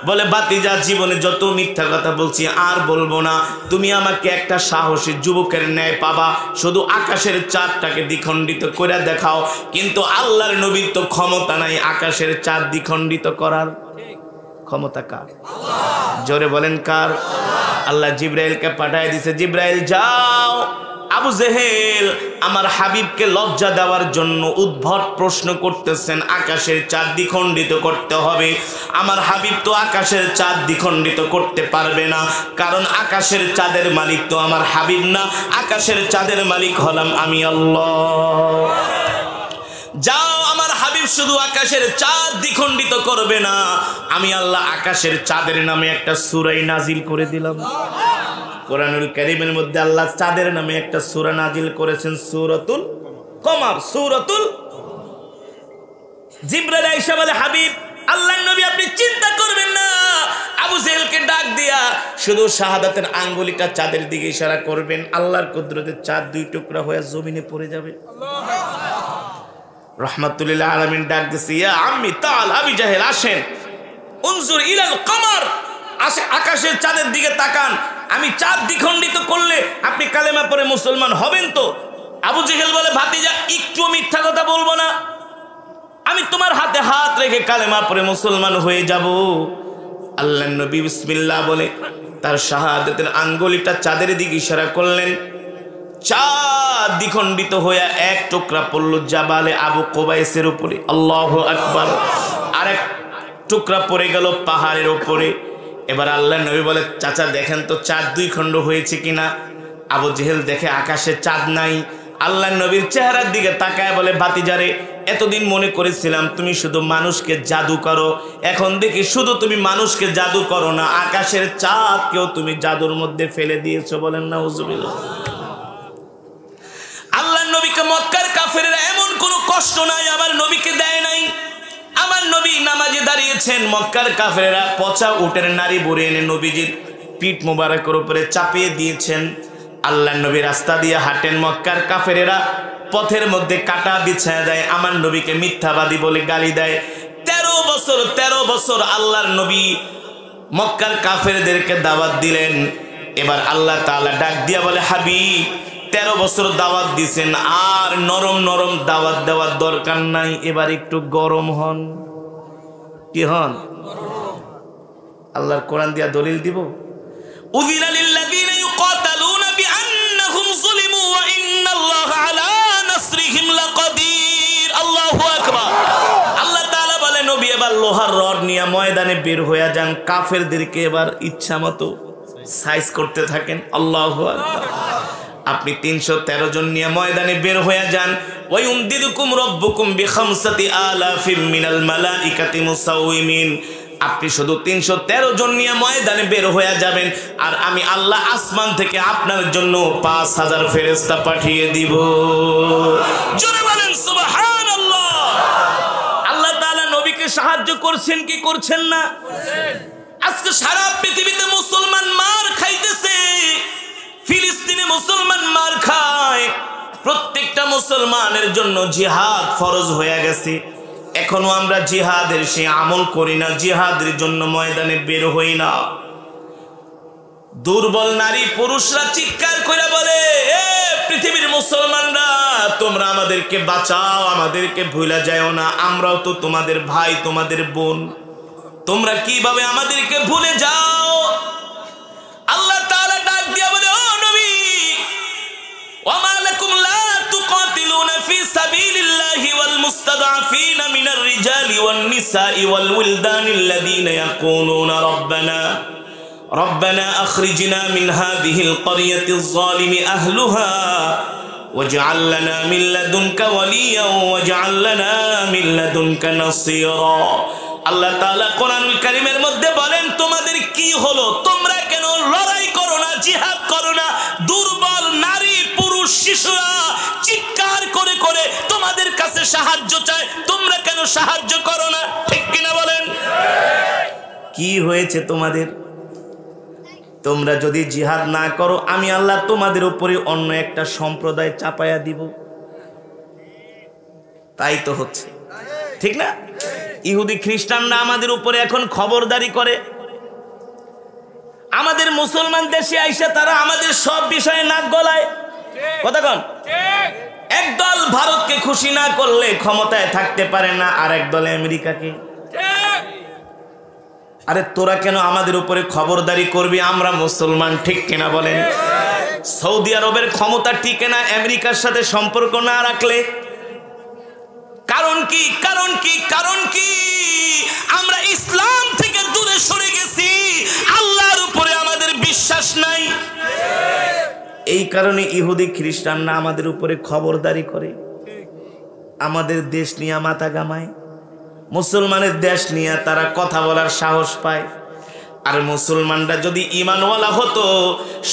বলে ভাতিজা জীবনে যত মিথ্যা কথা বলছি আর বলবো না, তুমি আমাকে একটা সাহসী যুবকের ন্যায় পাবা, শুধু আকাশের চাঁদটাকে দ্বিখণ্ডিত করে দেখাও। কিন্তু আল্লাহর নবীর তো ক্ষমতা নাই আকাশের চাঁদ দ্বিখণ্ডিত করার। ক্ষমতা কার? জোরে বলেন কার? আল্লাহ জিব্রাইলকে পাঠিয়ে দিয়েছে, জিব্রাইল যাও আবু জেহেল আমার হাবিবকে লজ্জা দেওয়ার জন্য উদ্ভট প্রশ্ন করতেছেন, আকাশের চাঁদ দ্বিখণ্ডিত করতে হবে। আমার হাবিব তো আকাশের চাঁদ দ্বিখণ্ডিত করতে পারবে না, কারণ আকাশের চাঁদের মালিক তো আমার হাবিব না, আকাশের চাঁদের মালিক হলাম আমি আল্লাহ। যাও আমার হাবিব শুধু আকাশের চাঁদ দ্বিখণ্ডিত করবে না, আমি আল্লাহ আকাশের চাঁদের নামে একটা সূরা নাজিল করে দিলাম। কোরআনুল কারীমের মধ্যে আল্লাহ চাঁদের নামে একটা সূরা নাজিল করেছেন, সূরাতুল কমার। সূরাতুল জিবরাইল আয়েশা বলে হাবিব আল্লাহর নবী আপনি চিন্তা করবেন না, আবু জেহেলকে ডাক দিয়া শুধু শাহাদাতের আঙ্গুলিটা চাঁদের দিকে ইশারা করবেন, আল্লাহর কুদরতে চাঁদ 2 টুকরা হয়ে জমিনে পড়ে যাবে। রাহমাতুল্লিল আলামিন ডাক দিছে, ইয়া আম্মি তাআল আবু জাহেল আসেন, উনজুর ইলাল কমার, আসে আকাশের চাঁদের দিকে তাকান, আমি চাঁদ দ্বিখণ্ডিত করলে আপনি কালেমা পড়ে মুসলমান হবেন তো? আবু জেহেল বলে ভাতিজা একটু মিথ্যা কথা বলবো না, আমি তোমার হাতে হাত রেখে কালেমা পড়ে মুসলমান হয়ে যাব। আল্লাহর নবী বিসমিল্লাহ বলে তার শাহাদাতের আঙ্গুলিটা চাঁদের দিকে ইশারা করলেন, চাঁদ দ্বিখণ্ডিত হয়ে 1 টুকরা পড়ল জাবালে আবু কুবাইসের উপরে। আল্লাহু আকবার। আরেক টুকরা পড়ে গেল পাহাড়ের উপরে। এবার আল্লাহর নবী বলে চাচা দেখেন তো চাঁদ 2 খণ্ড হয়েছে কিনা। আবু জেহেল দেখে আকাশে চাঁদ নাই। আল্লাহর নবীর চেহারার দিকে তাকায় বলে ভাতিজারে এতদিন মনে করেছিলাম তুমি শুধু মানুষকে জাদু করো, এখন দেখি শুধু তুমি মানুষকে জাদু করো না, আকাশের চাঁদকেও তুমি জাদুর মধ্যে ফেলে দিয়েছো। বলেন নাউজুবিল্লাহ। আল্লাহর নবীকে মক্কার কাফেররা এমন কোনো কষ্ট নাই আমার নবীকে দেয় নাই। আমার নবী নামাজে দাঁড়িয়েছেন, মক্কার কাফেররা পচা উটের নাড়ি ভরে এনে নবীজির পিঠ মোবারকের উপরে চাপিয়ে দিয়েছেন। আল্লাহর নবী রাস্তা দিয়ে হাঁটেন, মক্কার কাফেরেরা পথের মধ্যে কাটা বিছায়া দেয়, আমার নবীকে মিথ্যাবাদী বলে গালি দেয়। 13 বছর আল্লাহর নবী মক্কার কাফেরদেরকে দাওয়াত দিলেন। এবার আল্লাহ তাআলা ডাক দিয়া বলে হাবিব 13 বছর দাওয়াত দিছেন, আর নরম নরম দাওয়াত দেওয়ার দরকার নাই, এবার একটু গরম হন। কি হন? আল্লাহর কোরআন দিয়া দলিল দিব, উযিনা লিল্লাযীনা ইউকাতালুনা বিআন্নাহুম যুলিমু ওয়া ইন্নাল্লাহা আলা নাসরিহিম লাকাদির। আল্লাহু আকবার। আল্লাহ তাআলা বলে নবী এবার লোহার রড নিয়ে ময়দানে বের হয়ে যান, কাফেরদেরকে এবার ইচ্ছামতো সাইজ করতে থাকেন। আল্লাহু আকবার। আপনি 313 জন নিয়ে ময়দানে বের হয়ে যান। ওয়ায়ুমদিদুকুম রাব্বুকুম বিখামসাতি আলাফিম মিনাল মালাইকাতি মুসাউমিন। আপনি শুধু 313 জন নিয়ে ময়দানে বের হয়ে যাবেন, আর আমি আল্লাহ আসমান থেকে আপনার জন্য 5000 ফেরেশতা পাঠিয়ে দিব। জোরে বলেন সুবহানাল্লাহ। আল্লাহ তাআলা নবীকে সাহায্য করছেন কি করছেন না? আজকে সারা পৃথিবীতে মুসলমান মার খাইতেছে, ফিলিস্তিনে মুসলমান মার খায়, প্রত্যেকটা মুসলমানের জন্য জিহাদ ফরজ হয়ে গেছে। এখনো আমরা জিহাদের সেই আমল করি না, জিহাদের জন্য ময়দানে বের হই না। দুর্বল নারী পুরুষরা চিৎকার করে বলে, এ পৃথিবীর মুসলমানরা তোমরা আমাদেরকে বাঁচাও, আমাদেরকে ভুলে যাও না, আমরাও তো তোমাদের ভাই তোমাদের বোন, তোমরা কিভাবে আমাদেরকে ভুলে যাও? আল্লাহ তাআলা ডাক দিয়া বলে, ও নবী ওয়া মা লাকুম লা তুকাতিলুনা ফি সাবিলিল্লাহি ওয়াল মুস্তাদআফিনা রিজালি ওয়ান নিসাই ওয়াল উইলদানিল্লাযীনা ইয়াকুলুনা রব্বানা আখরিজনা মিন হাযিহিল ক্বরিয়াতিয যালিমি আহলুহা ওয়াজআল লানা মিন লাদুনকা ওয়ালিয়্যান ওয়াজআল লানা মিন লাদুনকা নাসীরা। আল্লাহ তাআলা কোরআনুল কারীমের মধ্যে বলেন, তোমাদের কি হলো? তোমরা কেন লড়াই করো না, জিহাদ করো না? দুর্বল নারী পুরুষ শিশুরা চিৎকার করে করে তোমাদের কাছে সাহায্য চায়, তোমরা কেন সাহায্য করো না? ঠিক কিনা বলেন? কি হয়েছে তোমাদের? তোমরা যদি জিহাদ না করো, আমি আল্লাহ তোমাদের উপরে অন্য একটা সম্প্রদায় চাপায়া দিব। তাই তো হচ্ছে, ঠিক না? ইহুদি খ্রিস্টানরা আমাদের উপরে এখন খবরদারি করে। আমাদের মুসলমান দেশে আইসা তারা আমাদের সব বিষয়ে নাক গলায়। কথা কন। একদল ভারতকে খুশি না করলে ক্ষমতায় থাকতে পারে না, আর একদল আমেরিকাকে। আরে তোরা কেন আমাদের উপরে খবরদারি করবি? আমরা মুসলমান, ঠিক কিনা বলেন? সৌদি আরবের ক্ষমতা টিকে না আমেরিকার সাথে সম্পর্ক না রাখলে। কারণ কি? কারণ কি? কারণ কি? আমরা ইসলাম থেকে দূরে সরে গেছি, আল্লাহর উপরে আমাদের বিশ্বাস নাই। এই কারণে ইহুদি খ্রিস্টানরা আমাদের উপরে খবরদারি করে, আমাদের দেশ নিয়ে মাথা ঘামায়, মুসলমানের দেশ নিয়ে তারা কথা বলার সাহস পায়। আর মুসলমানরা যদি ঈমানওয়ালা হতো,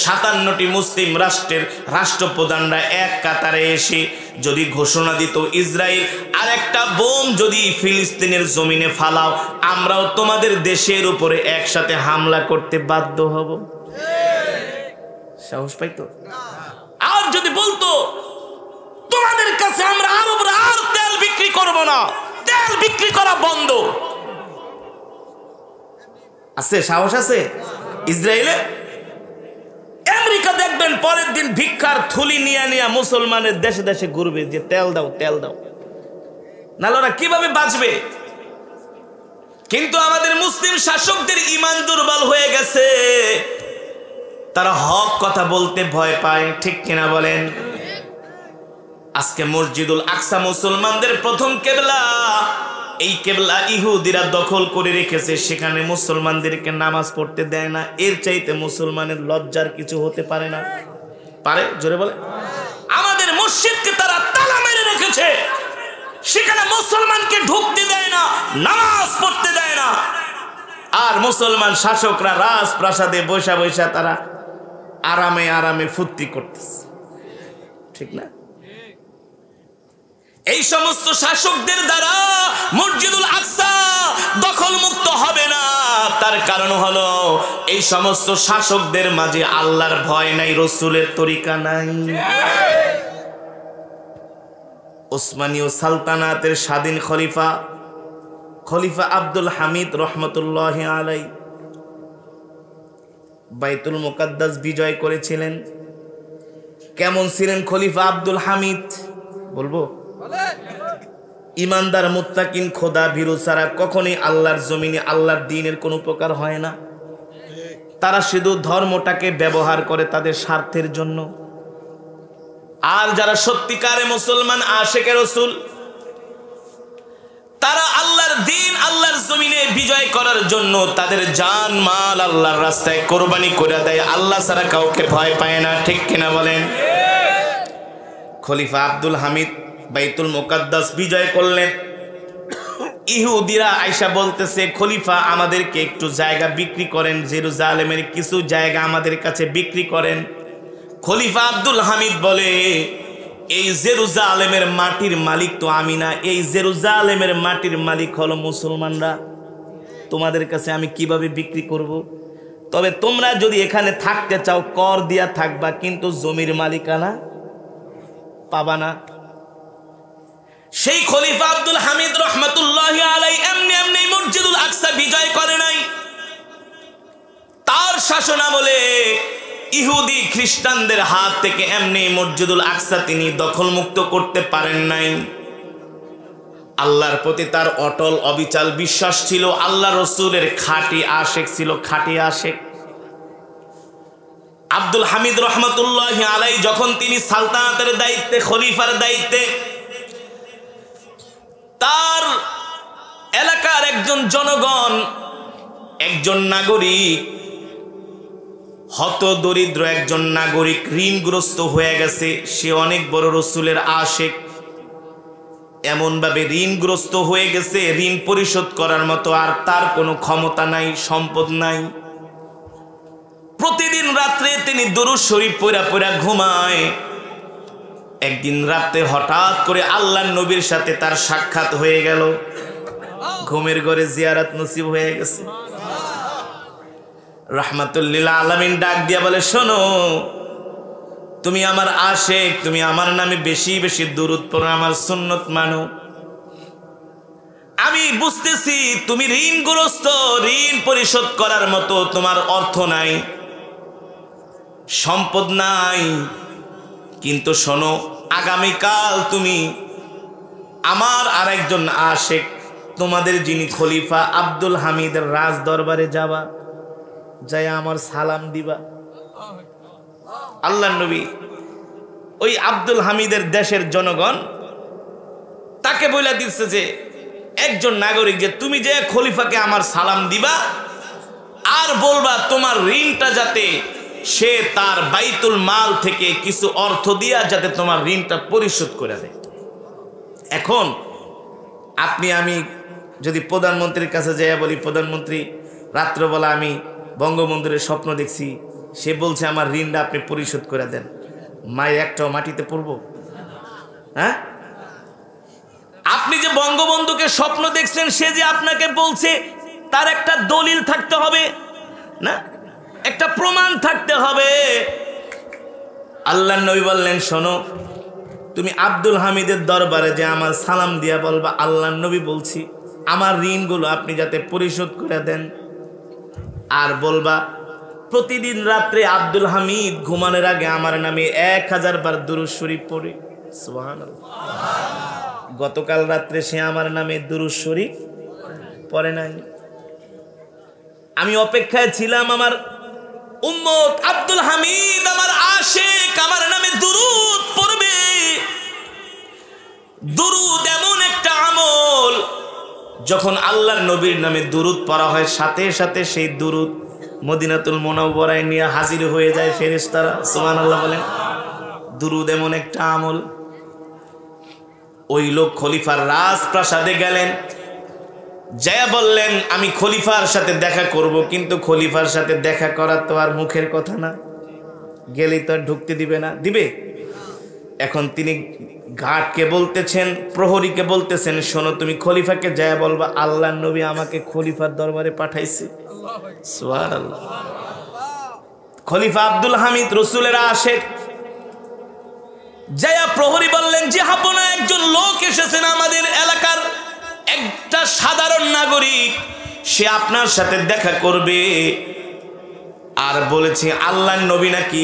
57টি মুসলিম রাষ্ট্রের রাষ্ট্রপ্রধানরা এক কাতারে এসে যদি ঘোষণা দিত, ইসরায়েল আর একটা বোম যদি ফিলিস্তিনের জমিনে ফালাও, আমরাও তোমাদের দেশের উপরে একসাথে হামলা করতে বাধ্য হব, সাহস পাইতো? আর যদি বলতো তোমাদের কাছে আমরা আরবরা আর তেল বিক্রি করব না, তেল বিক্রি করা বন্ধ, আছে? সাহস আছে ইসরায়েলে? আমেরিকা দেখবেন পরের দিন ভিক্ষার থুলি নিয়ে নিয়ে মুসলমানের দেশে দেশে ঘুরবে যে তেল দাও, তেল দাও। নাহলে ওরা কিভাবে বাঁচবে? কিন্তু আমাদের মুসলিম শাসকদের ঈমান দুর্বল হয়ে গেছে, তারা হক কথা বলতে ভয় পায়, ঠিক কিনা বলেন? আজকে মসজিদুল আকসা মুসলমানদের প্রথম কেবলা, এই কেবলা ইহুদিরা দখল করে রেখেছে, সেখানে মুসলমানদেরকে নামাজ পড়তে দেয় না। এর চাইতে মুসলমানের লজ্জার কিছু হতে পারে না? পারে? জোরে বলে। আমাদের মসজিদকে তারা তালা মেরে রেখেছে, সেখানে মুসলমানকে ঢুকতে দেয় না, নামাজ পড়তে দেয় না। আর মুসলমান শাসকরা রাজপ্রাসাদে বৈশা বৈশা তারা আরামে আরামে ফুর্তি করতেছে, ঠিক না? এই সমস্ত শাসকদের দ্বারা মসজিদুল আকসা দখল মুক্ত হবে না। তার কারণ হলো এই সমস্ত শাসকদের মাঝে আল্লাহর ভয় নাই, রসুলের তরিকা নাই। ওসমানীয় সালতানাতের স্বাধীন খলিফা আব্দুল হামিদ রহমতুল্লাহি আলাই বাইতুল মুকাদ্দাস বিজয় করেছিলেন। কেমন ছিলেন খলিফা আব্দুল হামিদ? বলবো, ইমানদার মুত্তাকিন খোদা ভীরু ছাড়া কখনোই আল্লাহর জমিনে আল্লাহর দ্বীনের কোনো উপকার হয় না। তারা শুধু ধর্মটাকে ব্যবহার করে তাদের স্বার্থের জন্য। আর যারা সত্যিকারে মুসলমান আশিকে রাসূল, তারা আল্লাহর দ্বীন আল্লাহর জমিনে বিজয় করার জন্য তাদের জান মাল আল্লাহর রাস্তায় কোরবানি করে দেয়, আল্লাহ ছাড়া কাউকে ভয় পায় না, ঠিক কিনা বলেন? খলিফা আব্দুল হামিদ বাইতুল মুকাদ্দাস বিজয় করলেন। ইহুদিরা আয়েশা বলতেছে, খলিফা আমাদেরকে একটু জায়গা বিক্রি করেন, জেরুজালেমের কিছু জায়গা আমাদের কাছে বিক্রি করেন। খলিফা আব্দুল হামিদ বলে, এই জেরুজালেমের মাটির মালিক তো আমি না, এই জেরুজালেমের মাটির মালিক হলো মুসলমানরা। তোমাদের কাছে আমি কিভাবে বিক্রি করব? তবে তোমরা যদি এখানে থাকতে চাও কর দিয়া থাকবা, কিন্তু জমির মালিকানা পাবা না। সেই খলিফা আব্দুল হামিদ রহমতুল্লাহি আলাইহি এমনি এমনি মসজিদুল আকসা বিজয় করে নাই। তার শাসনামলে ইহুদি খ্রিস্টানদের হাত থেকে এমনি মসজিদুল আকসা তিনি দখলমুক্ত করতে পারেন নাই। আল্লাহর প্রতি তার অটল অবিচল বিশ্বাস ছিল, আল্লাহ রসুলের খাঁটি আশেক ছিল, খাঁটি আশেক। আব্দুল হামিদ রহমতুল্লাহি আলাইহি যখন তিনি সালতানাতের দায়িত্বে, খলিফার দায়িত্বে, তার একজন জনগণ, একজন নাগরিক, হত দরিদ্র একজন নাগরিক ঋণগ্রস্ত হয়ে গেছে। সে অনেক বড় রসুলের আশেক, এমনভাবে ঋণগ্রস্ত হয়ে গেছে ঋণ পরিশোধ করার মতো আর তার কোনো ক্ষমতা নাই, সম্পদ নাই। প্রতিদিন রাত্রে তিনি দুরূদ শরীফ পড়া পড়া ঘুমায়। একদিন রাতে হঠাৎ করে আল্লাহর নবীর সাথে তার সাক্ষাৎ হয়ে গেল, ঘুমের ঘরে জিয়ারত নসিব হয়ে গেছে। রাহমাতুল্লিল আলামিন ডাক দিয়া বলে, শোনো, তুমি আমার আশেক, তুমি আমার নামে বেশি বেশি দুরূদ পড়ো, আমার সুন্নত মানো। আমি বুঝতেছি তুমি ঋণগ্রস্ত, ঋণ পরিশোধ করার মতো তোমার অর্থ নাই, সম্পদ নাই, কিন্তু শোনো, আগামীকাল তুমি আমার আরেকজন আশেক, তোমাদের যিনি খলিফা আব্দুল হামিদের রাজ দরবারে যাবা, যাই আমার সালাম দিবা। আল্লাহর নবী ওই আব্দুল হামিদের দেশের জনগণ তাকে বলে দিচ্ছে যে একজন নাগরিক, যে তুমি যে খলিফাকে আমার সালাম দিবা আর বলবা তোমার ঋণটা যাতে সে তার বাইতুল মাল থেকে কিছু অর্থ দিয়া যাতে তোমার ঋণটা পরিশোধ করে দেয়। এখন আপনি আমি যদি প্রধানমন্ত্রীর কাছে যাইয়া বলি, প্রধানমন্ত্রী, রাত্রবেলা আমি বঙ্গবন্ধুর স্বপ্ন দেখছি, সে বলছে আমার ঋণটা আপনি পরিশোধ করে দেন, মায়ের একটাও মাটিতে পড়বো? হ্যাঁ, আপনি যে বঙ্গবন্ধুকে স্বপ্ন দেখছেন, সে যে আপনাকে বলছে, তার একটা দলিল থাকতে হবে না, একটা প্রমাণ থাকতে হবে। আল্লাহর নবী বললেন, শোনো, তুমি আব্দুল হামিদের দরবারে যে আমার সালাম দিয়া বলবা, আল্লাহর নবী বলছি আমার ঋণগুলো আপনি যাতে পরিশোধ করে দেন। আর বলবা প্রতিদিন রাত্রে আব্দুল হামিদ ঘুমানোর আগে আমার নামে 1000 বার দুরূদ শরীফ পড়ে। সুবহানাল্লাহ। গতকাল রাত্রে সে আমার নামে দুরূদ শরীফ পড়ে নাই। আমি অপেক্ষায় ছিলাম আমার উম্মত আব্দুল হামিদ আমার আশেক আমার নামে দুরূদ পড়বে। দুরূদ এমন একটা আমল, যখন আল্লাহর নবীর নামে দুরূদ পড়া হয়, সাথে সাথে সেই দুরূদ মদিনাতুল মুনাওয়ারায় নিয়ে হাজির হয়ে যায় ফেরেশতারা। সুবহানাল্লাহ বলেন। দুরূদ এমন একটা আমল। ওই লোক খলিফার রাজপ্রাসাদে গেলেন, যায়া বললেন আমি খলিফার সাথে দেখা করব, কিন্তু খলিফার সাথে দেখা করা তো আর মুখের কথা না, গেলেই তো আর ঢুকতে দিবে না, দিবে? এখন তিনি ঘাটকে বলতেছেন, প্রহরীকে বলতেছেন, শোনো, তুমি খলিফাকে যায়া বলবা আল্লাহর নবী আমাকে খলিফার দরবারে পাঠাইছে। সুবহানাল্লাহ। খলিফা আব্দুল হামিদ রসুলের আশেক। যায়া প্রহরী বললেন যে হাপনা একজন লোক এসেছেন আমাদের এলাকার, একটা সাধারণ নাগরিক, সে আপনার সাথে দেখা করবে, আর বলেছে আল্লাহর নবী নাকি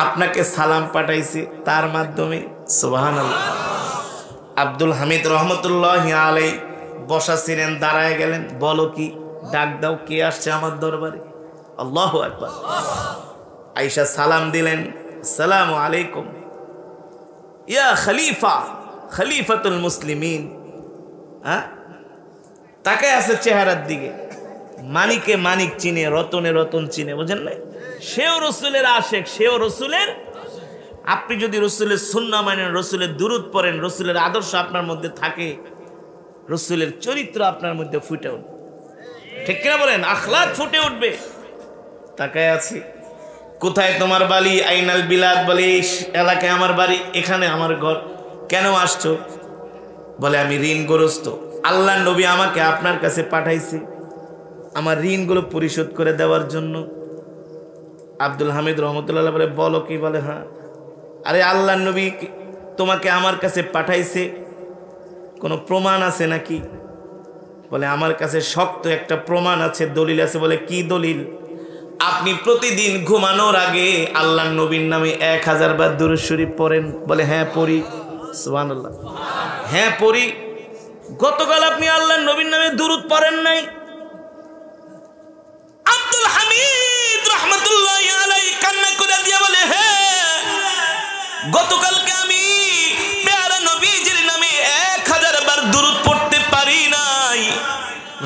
আপনাকে সালাম পাঠাইছে তার মাধ্যমে। সুবহানাল্লাহ। আব্দুল হামিদ রহমতুল্লাহি আলাইহি বসা ছিলেন, দাঁড়ায় গেলেন, বলো কি, ডাক দাও, কে আসছে আমার দরবারে? আল্লাহু আকবার। আয়েশা সালাম দিলেন, আসসালামু আলাইকুম ইয়া খলিফা, খলিফাতুল মুসলিমিন। হ্যাঁ, তাকায় আছে চেহারার দিকে, মানিকে মানিক চিনে, রতনে রতন চিনে, বুঝেন না? সেও রসুলের আশেক, সেও রসুলের। আপনি যদি রসুলের সুন্নাহ মানেন, রসুলের দুরূদ পড়েন, রসুলের আদর্শ আপনার মধ্যে থাকে, রসুলের চরিত্র আপনার মধ্যে ফুটে উঠবে, ঠিক কিনা বলেন? আখলাক ফুটে উঠবে। তাকায় আছি, কোথায় তোমার বাড়ি? আইনাল বিলাদ, বলে এই এলাকায় আমার বাড়ি, এখানে আমার ঘর। কেন আসছো? বলে আমি ঋণগ্রস্ত, আল্লাহর নবী আমাকে আপনার কাছে পাঠাইছে আমার ঋণগুলো পরিশোধ করে দেওয়ার জন্য। আব্দুল হামিদ রহমতুল্লাহ বলে, বলো কি? বলে হ্যাঁ। আরে আল্লাহর নবী তোমাকে আমার কাছে পাঠাইছে, কোনো প্রমাণ আছে নাকি? বলে আমার কাছে শক্ত একটা প্রমাণ আছে, দলিল আছে। বলে কি দলিল? আপনি প্রতিদিন ঘুমানোর আগে আল্লাহর নবীর নামে 1000 বার দুরূদ শরীফ পড়েন। বলে হ্যাঁ পড়ি। সুবহানাল্লাহ। হ্যাঁ পড়ি। গতকাল আপনি আল্লাহর নবীর নামে দুরূদ পড়েন নাই? আব্দুল হামিদ রাহমাতুল্লাহি আলাইহি কান্না করে দিয়ে বলে, হ্যাঁ, গতকালকে আমি প্যারা নবীজির নামে 1000 বার দুরূদ পড়তে পারি নাই।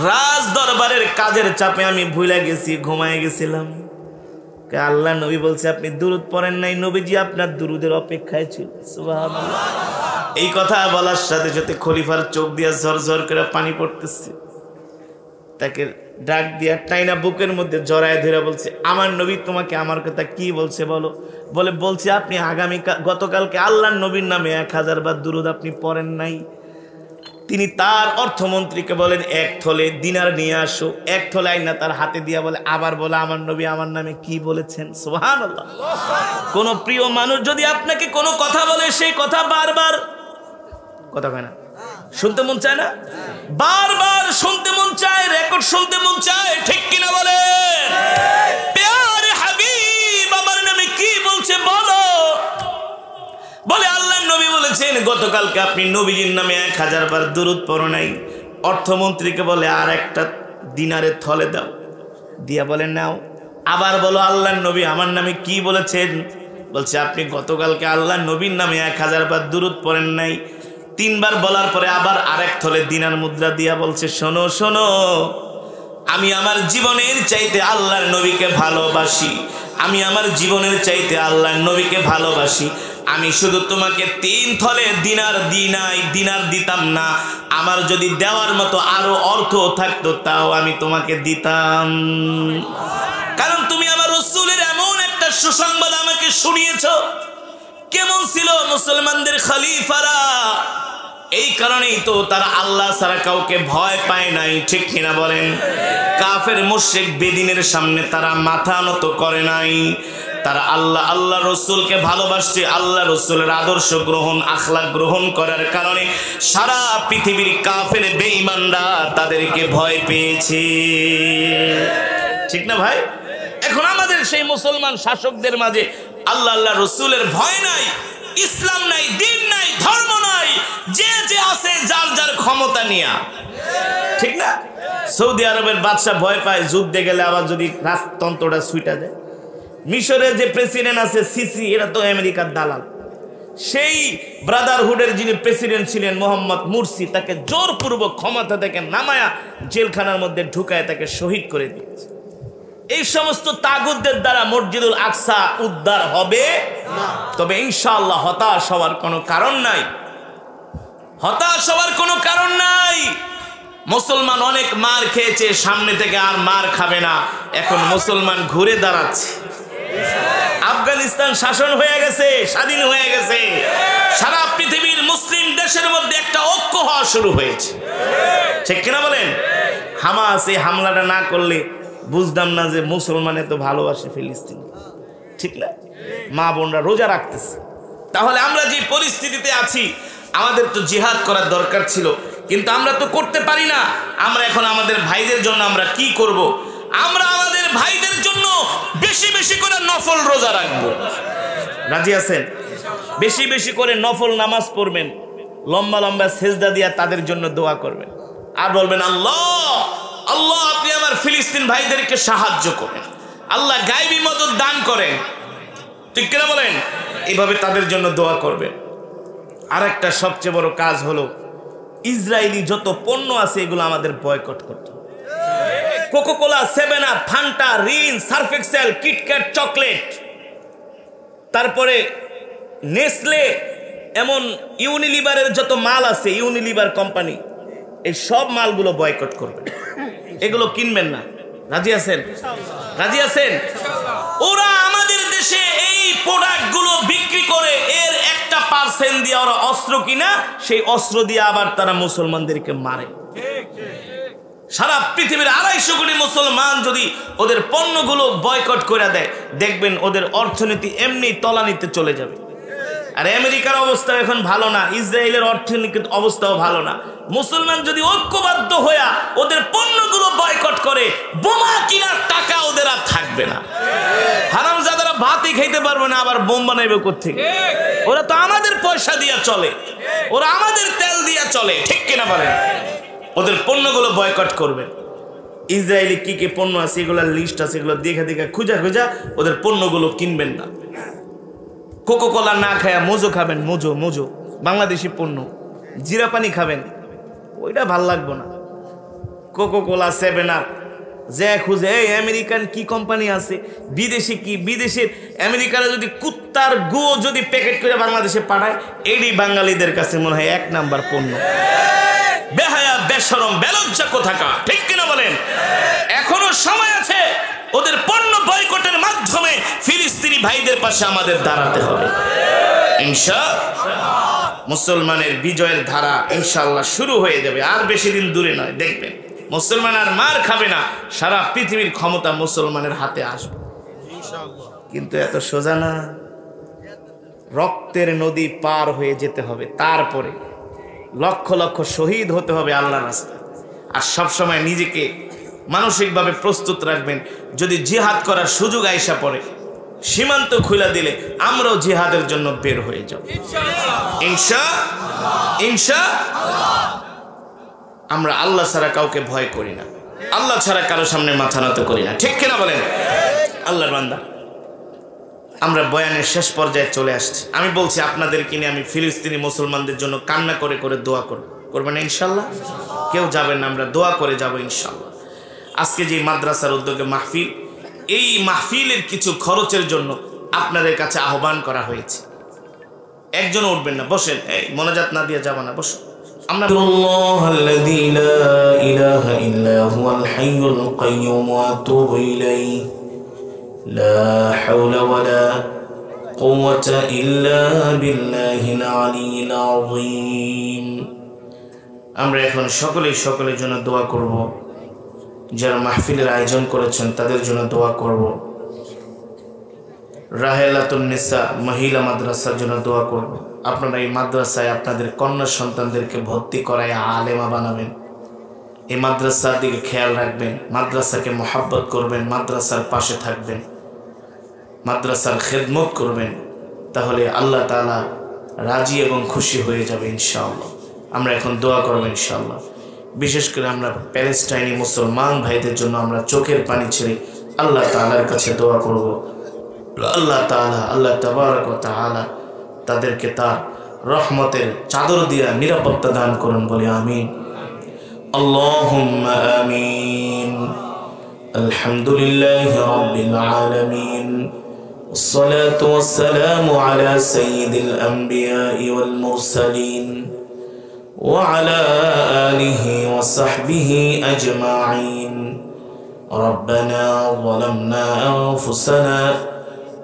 রাজ দরবারের কাজের চাপে আমি ভুলে গেছি, ঘুমায় গেছিলাম। আল্লাহ নবী বলছে আপনি দুরুদ পড়েন নাই, নবীজি আপনার দুরুদের অপেক্ষায় ছিল। সুবহানাল্লাহ। এই কথা বলার সাথে সাথে খলিফার চোখ দিয়া ঝরঝর করে পানি পড়তেছে। তাকে ডাক দিয়া টাইনা বুকের মধ্যে জড়ায় ধরে বলছে, আমার নবী তোমাকে আমার কথা কি বলছে বলো। বলছে আপনি গতকালকে আল্লাহর নবীর নামে 1000 বার দুরুদ আপনি পড়েন নাই। তিনি তার অর্থমন্ত্রীকে বলেন 1 থলে দিনার নিয়ে আসো। 1 থলে আইনা তার হাতে দিয়া বলে, আবার বলে আমার নবী আমার নামে কি বলেছেন। সুবহানাল্লাহ। কোন প্রিয় মানুষ যদি আপনাকে কোনো কথা বলে, সেই কথা বারবার কথা কয় না, শুনতে মন চায় না? বারবার শুনতে মন চায়, রেকর্ড শুনতে মন চায়, ঠিক কিনা বলে? প্যারে হাবিব আমার নামে কি বলছে বলো। বলে আল্লাহর নবী বলেছেন গতকালকে আপনি নবীজির নামে 1000 বার দুরূদ পড়ো নাই। অর্থমন্ত্রীকে বলে আর একটা দিনারের থলে দাও, দিয়া বলে নাও। আবার বলো আল্লাহর নবী আমার নামে কি বলেছেন। বলছে আপনি গতকালকে আল্লাহর নবীর নামে 1000 বার দুরূদ পড়েন নাই। 3 বার বলার পরে আবার আরেক থলে দিনার মুদ্রা দিয়া বলছে, শোনো শোনো, আমি আমার জীবনের চাইতে আল্লাহর নবীকে ভালোবাসি। আমি আমার জীবনের চাইতে আল্লাহর নবীকে ভালোবাসি। আমি শুধু তোমাকে 3 থলে দিনার দিতাম না, আমার যদি দেওয়ার মতো আরো অর্থ থাকতো তাও আমি তোমাকে দিতাম। কারণ তুমি আমার রাসূলের এমন একটা সুসংবাদ আমাকে শুনিয়েছো। কেমন ছিল মুসলমানদের খলিফারা? এই কারণেই তো তারা আল্লাহ ছাড়া কাউকে ভয় পায় নাই, ঠিক কিনা বলেন? কাফের মুশরিক বেদিনের সামনে তারা মাথা নত করে নাই। তারা আল্লাহ রসুলকে ভালোবাসছে। আল্লাহ রসুলের আদর্শ গ্রহণ, আখলাক গ্রহণ করার কারণে সারা পৃথিবীর কাফের বেঈমানরা তাদেরকে ভয় পেয়েছে, ঠিক না ভাই? এখন আমাদের সেই মুসলমান শাসকদের মাঝে আল্লাহ রসুলের ভয় নাই, ইসলাম নাই, দিন নাই, ধর্ম নাই, যে যে আছে যার যার ক্ষমতা নিয়া, ঠিক না? সৌদি আরবের বাদশা ভয় পায় যুদ্ধে গেলে আবার যদি রাজতন্ত্রটা ছুটা যায়। মিশরের যে প্রেসিডেন্ট আছে সিসি, এরা তো আমেরিকার দালাল। সেই ব্রাদারহুডের যিনি প্রেসিডেন্ট ছিলেন মোহাম্মদ মুরসি, তাকে জোরপূর্বক ক্ষমতা থেকে নামায়া জেলখানার মধ্যে ঢুকায় তাকে শহীদ করে দিয়েছে। এই সমস্ত তাগুতদের দ্বারা মসজিদুল আকসা উদ্ধার হবে না। তবে ইনশাআল্লাহ হতাশ হওয়ার কোনো কারণ নাই, হতাশ হওয়ার কোনো কারণ নাই। মুসলমান অনেক মার খেয়েছে, সামনে থেকে আর মার খাবে না। এখন মুসলমান ঘুরে দাঁড়াচ্ছে। আফগানিস্তান শাসন হয়ে গেছে, স্বাধীন হয়ে গেছে। সারা পৃথিবীর মুসলিম দেশের মধ্যে একটা ঐক্য হওয়া শুরু হয়েছে, ঠিক কিনা বলেন? হামাস এই হামলাটা না করলে বুঝতাম না যে মুসলমান এত ভালোবাসে ফিলিস্তিন, ঠিক না? মা বোনরা রোজা রাখতেছে। তাহলে আমরা যে পরিস্থিতিতে আছি, আমাদের তো জিহাদ করার দরকার ছিল, কিন্তু আমরা তো করতে পারি না। আমরা এখন আমাদের ভাইদের জন্য আমরা কি করব? আমরা আমাদের ভাইদের জন্য বেশি বেশি করে নফল রোজা রাখবো। রাজি আছেন? বেশি বেশি করে নফল নামাজ পড়বেন, লম্বা লম্বা সেজদা দিয়া তাদের জন্য দোয়া করবেন, আর বলবেন আল্লাহ আল্লাহ আপনি আমার ফিলিস্তিন ভাইদেরকে সাহায্য করেন, আল্লাহ গায়বী মদদ দান করেন, ঠিক কিনা বলেন? এইভাবে তাদের জন্য দোয়া করবেন। আর একটা সবচেয়ে বড় কাজ হলো, ইসরায়েলি যত পণ্য আছে এগুলো আমাদের বয়কট করতে হবে। Coca Cola, 7 Up, Fanta, Rin, Surf Excel, KitKat chocolate, তারপরে নেসলে, এমন ইউনিলিভারের যত মাল আছে, ইউনিলিভার কোম্পানি, এই সব মালগুলো বয়কট করবেন, এগুলো কিনবেন না। রাজি আছেন? রাজি আছেন? ওরা আমাদের দেশে এই প্রোডাক্টগুলো বিক্রি করে এর 1% দিয়ে ওরা অস্ত্র কিনা, সেই অস্ত্র দিয়ে আবার তারা মুসলমানদেরকে মারে। সারা পৃথিবীর 250 কোটি মুসলমান যদি ওদের পণ্যগুলো বয়কট করে দেয়, দেখবেন ওদের অর্থনীতি এমনি তলানিতে চলে যাবে। আর আমেরিকার অবস্থা এখন ভালো না, ইসরায়েলের অর্থনৈতিক অবস্থাও ভালো না। মুসলমান যদি ঐক্যবদ্ধ হয়ে ওদের পণ্যগুলো বয়কট করে, বোমা কিনার টাকা ওদের আর থাকবে না। হারামজাদারা ভাতই খাইতে পারবে না, আবার বোম বানাইবে কোত্থেকে? ওরা তো আমাদের পয়সা দিয়া চলে, ওরা আমাদের তেল দিয়া চলে, ঠিক কিনা বলেন? ওদের পণ্যগুলো বয়কট করবে। ইসরায়েলি কি কি পণ্য আছে এগুলোর লিস্ট আছে, এগুলো দেখে দেখে খুঁজা খুঁজা ওদের পণ্যগুলো কিনবেন না। কোকাকোলা না খায়া মোজো খাবেন, মোজো বাংলাদেশি পণ্য। জিরা পানি খাবেন, ওইটা ভাল লাগবে না। কোকোকোলা, 7 আপ, যে খুঁজে এই আমেরিকান কি কোম্পানি আছে, বিদেশি কি, বিদেশের আমেরিকারা যদি কুত্তার গো যদি প্যাকেট করে বাংলাদেশে পাঠায়, এডি বাঙালিদের কাছে মনে হয় 1 নাম্বার পণ্য। বেহায়া, বেশরম, বেলজ্জা কোথাকা, ঠিক কিনা বলেন? এখনো সময় আছে, ওদের পণ্য বয়কটের মাধ্যমে ফিলিস্তিনি ভাইদের পাশে আমাদের দাঁড়াতে হবে। ইনশাআল্লাহ মুসলমানের বিজয়ের ধারা ইনশাআল্লাহ শুরু হয়ে যাবে, আর বেশি দিন দূরে নয়। দেখবেন মুসলমান আর মার খাবে না, সারা পৃথিবীর ক্ষমতা মুসলমানের হাতে আসবে। কিন্তু এত সোজা না, রক্তের নদী পার হয়ে যেতে হবে, তারপরে লক্ষ লক্ষ শহীদ হতে হবে আল্লাহর রাস্তায়। আর সবসময় নিজেকে মানসিকভাবে প্রস্তুত রাখবেন, যদি জিহাদ করার সুযোগ আইসা পড়ে, সীমান্ত খুলে দিলে আমরাও জিহাদের জন্য বের হয়ে যাব ইনশাআল্লাহ। আমরা আল্লাহ ছাড়া কাউকে ভয় করি না, আল্লাহ ছাড়া কারো সামনে মাথা নত করি না, ঠিক কিনা বলেন? আল্লাহর বান্দা, আমরা বয়ানের শেষ পর্যায়ে চলে আসছি। আমি বলছি আপনাদেরকে নিয়ে আমি ফিলিস্তিনি মুসলমানদের জন্য কান্না করে করে দোয়া করবেন ইনশাআল্লাহ। কেউ যাবেন না, আমরা দোয়া করে যাব ইনশাআল্লাহ। আজকে যে মাদ্রাসার উদ্যোগে মাহফিল, এই মাহফিলের কিছু খরচের জন্য আপনাদের কাছে আহ্বান করা হয়েছে। একজন উঠবেন না, বসেন, এই মোনাজাত না দিয়ে যাবা না, বসুন। আমরা আল্লাহুল্লাযী লা ইলাহা ইল্লা হুয়াল হাইয়ুল কাইয়্যুম ওয়া আতুবু ইলাইহি লা হাওলা ওয়ালা কুওয়াতা ইল্লা বিল্লাহিল আলিয়্যিল আযীম। আমরা এখন সকলের জন্য দোয়া করব, যারা মাহফিলের আয়োজন করেছেন তাদের জন্য দোয়া করব, রাহেলাতুন নিসা মহিলা মাদ্রাসার জন্য দোয়া করব। আপনারা এই মাদ্রাসায় আপনাদের কন্যা সন্তানদেরকে ভর্তি করায় আলেমা বানাবেন, এই মাদ্রাসার দিকে খেয়াল রাখবেন, মাদ্রাসাকে মহাব্বত করবেন, মাদ্রাসার পাশে থাকবেন, মাদ্রাসার খেদমত করবেন, তাহলে আল্লাহ তাআলা রাজি এবং খুশি হয়ে যাবে ইনশাআল্লাহ। আমরা এখন দোয়া করব ইনশাআল্লাহ। বিশেষ করে আমরা প্যালেস্টাইনি মুসলমান ভাইদের জন্য আমরা চোখের পানি ছেড়ে আল্লাহ তাআলার কাছে দোয়া করব। আল্লাহ তাবারক ওয়া তাআলা তাদেরকে তার রহমতের চাদর দিয়ে নিরাপত্তা দান করুন, বলে আমিন। আল্লাহুম্মা আমিন। আলহামদুলিল্লাহি রাব্বিল আলামিন, والصلاة والسلام على سيد الأنبياء والمرسلين وعلى آله وصحبه أجمعين. ربنا ظلمنا أنفسنا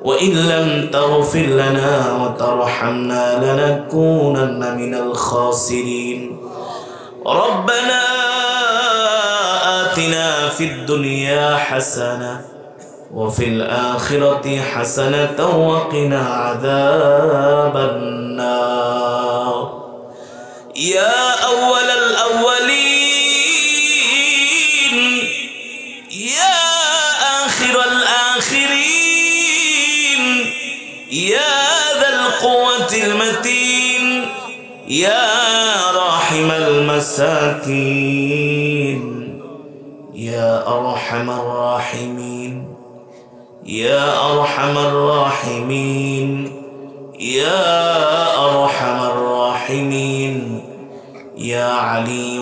وإن لم تغفر لنا وترحمنا لنكونن من الخاسرين. ربنا آتنا في الدنيا حسنة وفي الآخرة حسنة وقنا عذاب النار. يا أول الأولين يا آخر الآخرين يا ذا القوة المتين يا راحم المساكين يا أرحم الراحمين يا أرحم الراحمين يا أرحم الراحمين يا علي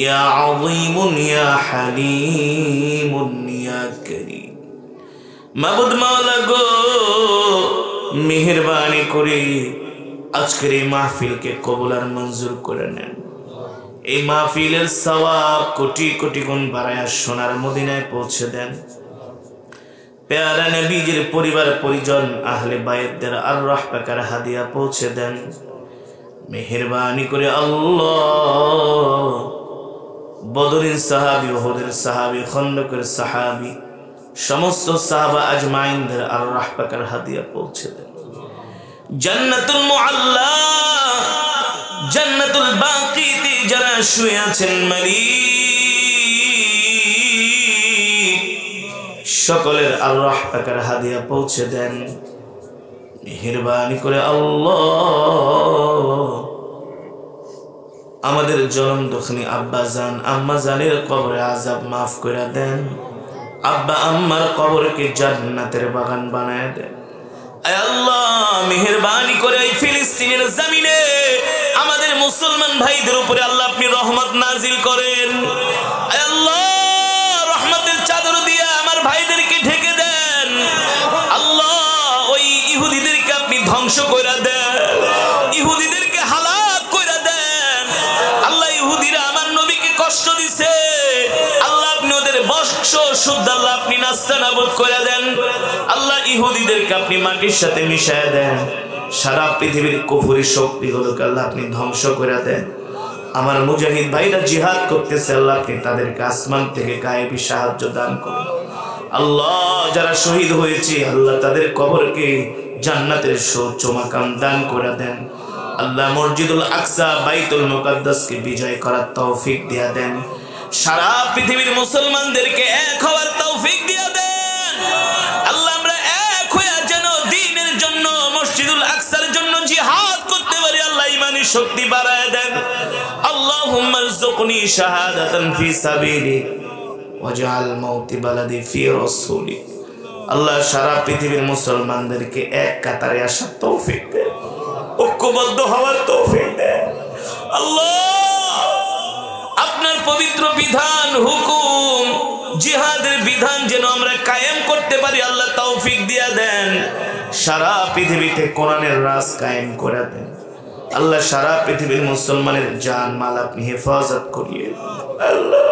يا عظيم يا حليم يا كريم. মাবুদ মাওলা গো, মেহেরবানি করে আজকের এই মাহফিলকে কবুল আর মঞ্জুর করে নেন। এই মাহফিলের সওয়াব কোটি কোটি গুণ বাড়ায়া সোনার মদিনায় পৌঁছে দেন। প্যারা নবীজির পরিবার পরিজন আহলে বায়তদের আরওয়াহ পাকের হাদিয়া পৌঁছে দেন। মেহেরবানি করে আল্লাহ বদরের সাহাবী, উহুদের সাহাবী, খন্দকের সাহাবী, সমস্ত সাহাবা আজমাইনদের আরওয়াহ পাকের হাদিয়া পৌঁছে দেন। জান্নাতুল মুআল্লা, জান্নাতুল বাকিতে যারা শুয়ে আছেন মালিক, সকলের আরওয়াহ পাকের হাদিয়া পৌঁছে দেন। মেহেরবানি করে আল্লাহ আমাদের জনম দখনি আব্বা জান আম্মা জানের কবরে আযাব মাফ করে দেন। আব্বা আম্মার কবরকে জান্নাতের বাগান বানায় দেন। আয় আল্লাহ, মেহেরবানি করে এই ফিলিস্তিনের জমিনে আমাদের মুসলমান ভাইদের উপরে আল্লাহ আপনি রহমত নাজিল করেন। আয় 100 শুদ্ধ আল্লাহ আপনি নাস্তানাবুদ করে দেন। আল্লাহ ইহুদিদেরকে আপনি মাটির সাথে মিশায় দেন। সারা পৃথিবীর কুফরি শক্তিগুলোকে আল্লাহ আপনি ধ্বংস করে দেন। আমার মুজাহিদ ভাইরা জিহাদ করতেছে, আল্লাহ আপনি তাদেরকে আসমান থেকে গায়েবী সাহায্য দান করুন। আল্লাহ যারা শহীদ হয়েছে আল্লাহ তাদের কবরকে জান্নাতের সুউচ্চ মাকাম দান করে দেন। আল্লাহ মসজিদুল আকসা বাইতুল মুকাদ্দাসকে বিজয় করার তৌফিক দিয়া দেন। সারা পৃথিবীর মুসলমানদেরকে এক হওয়ার তৌফিক দিয়া দেন। আল্লাহ আমরা এক হয়ে যেন দ্বীনের জন্য, মসজিদুল আকসার জন্য জিহাদ করতে পারি। আল্লাহ ঈমানি শক্তি বাড়ায় দেন। আল্লাহুম্মা রযুকনি শাহাদাতান ফি সাবিলিক ওয়াজআল মাউতি বালাদি ফি রাসূলিক। আল্লাহ সারা পৃথিবীর মুসলমানদেরকে এক কাতারে আসার তৌফিক দেন, ঐক্যবদ্ধ হওয়ার তৌফিক দেন। আল্লাহ আপনার পবিত্র বিধান, হুকুম, জিহাদের বিধান যেন আমরা কায়েম করতে পারি, আল্লাহ তৌফিক দিয়া দেন। সারা পৃথিবীতে কোরআনের রাজ কায়েম করে দেন। আল্লাহ সারা পৃথিবীর মুসলমানের জান মাল আপনি হেফাজত করিয়ে। আল্লাহ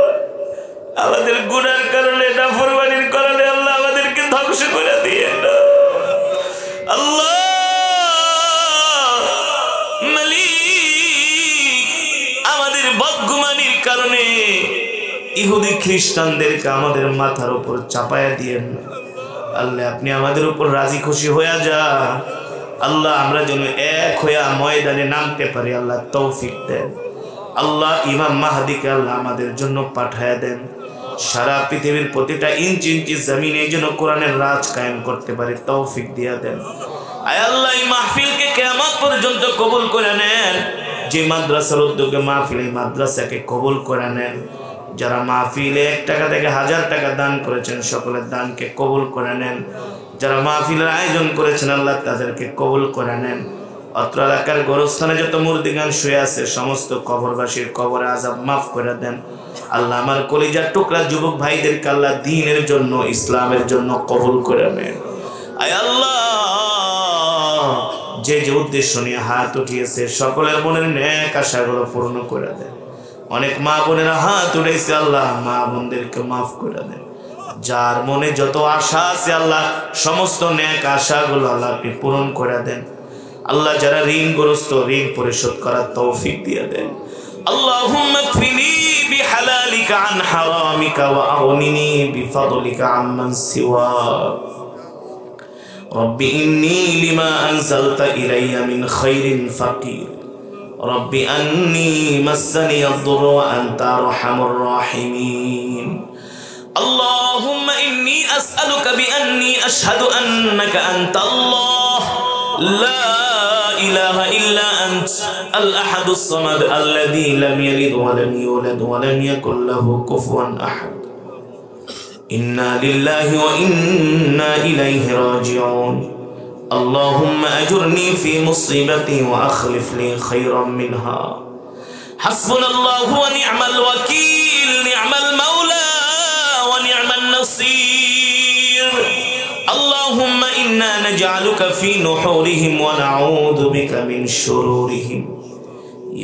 আমাদের গুনার কারণে, নাফরমানির কারণে আল্লাহ আমাদেরকে ধ্বংস করে দিয়ে না। আল্লাহ আমাদের বদগুমানির কারণে ইহুদি খ্রিস্টানদেরকে আমাদের মাথার উপর চাপায়া দিয়েন না। আল্লাহ আপনি আমাদের উপর রাজি খুশি হয়ে যা। আল্লাহ আমরা যেন এক হইয়া ময়দানে নামতে পারি, আল্লাহ তৌফিক দেন। আল্লাহ ইমাম মাহদিকে আল্লাহ আমাদের জন্য পাঠায়া দেন। সারা পৃথিবীর প্রতিটা ইঞ্চি ইঞ্চি জমিনে যেন কোরআনের রাজ কায়েম করতে পারি, তৌফিক দিয়া দেন। আয় আল্লাহ এই মাহফিলকে কিয়ামত পর্যন্ত কবুল করে নেন। যে মাদ্রাসার উদ্যোগে মাহফিল, এই মাদ্রাসাকে কবুল করে নেন। যারা মাহফিলে 1 টাকা থেকে 1000 টাকা দান করেছেন সকলের দানকে কবুল করে নেন। যারা মাহফিলের আয়োজন করেছেন আল্লাহ তাদেরকে কবুল করে নেন। অত্র এলাকার গোরস্থানে যত মুর্দিগান শুয়ে আছে সমস্ত কবরবাসীর কবরে আযাব মাফ করে দেন। আল্লাহ আমার কলিজার টুকরা যুবক ভাইদেরকে আল্লাহ দ্বীনের জন্য, ইসলামের জন্য কবুল করে নেন। আয় আল্লাহ যে যে উদ্দেশ্য নিয়ে হাত উঠিয়েছে সকলের মনের নেক আশাগুলো পূর্ণ করে দেন। অনেক মা বোনেরা হাত উঠেছে, আল্লাহ মা বোনদেরকে মাফ করে দেন। যার মনে যত আশা আছে আল্লাহ সমস্ত নেক আশাগুলো আল্লাহ আপনি পূরণ করে দেন। আল্লাহ যারা ঋণগ্রস্ত ঋণ পরিশোধ করার তৌফিক দিয়ে দেন। আল্লাহুম্মা কফিনি বিহালালিকা আন হারামিকা ওয়া আগনিনি বিফাদলিকা আম্মান সিওয়াক। রব্বি ইন্নী লিমা আনজালতা ইলাইয়া মিন খাইরিন ফাকির। রব্বি আন্নী মাসসানি আদ-দুররু ওয়া আনতা আরহামুর রাহিমিন। আল্লাহুম্মা ইন্নী আসআলুকা বিআন্নী আশহাদু আন্নাকা আনতাল্লাহ লা ইলাহা ইল্লা আনত আল আহাদুস সামাদ আল্লাযী লাম ইয়ালিদ ওয়া লাম ইউলাদ ওয়া লাম ইয়াকুল লাহু কুফুয়ান আহাদ। ইন্না লিল্লাহি ওয়া ইন্না ইলাইহি রাজিউন। اللهم أجرني في مصيبتي وأخلف لي خيرا منها. حسبنا الله ونعم الوكيل، نعم المولى ونعم النصير. اللهم إنا نجعلك في نحورهم ونعوذ بك من شرورهم.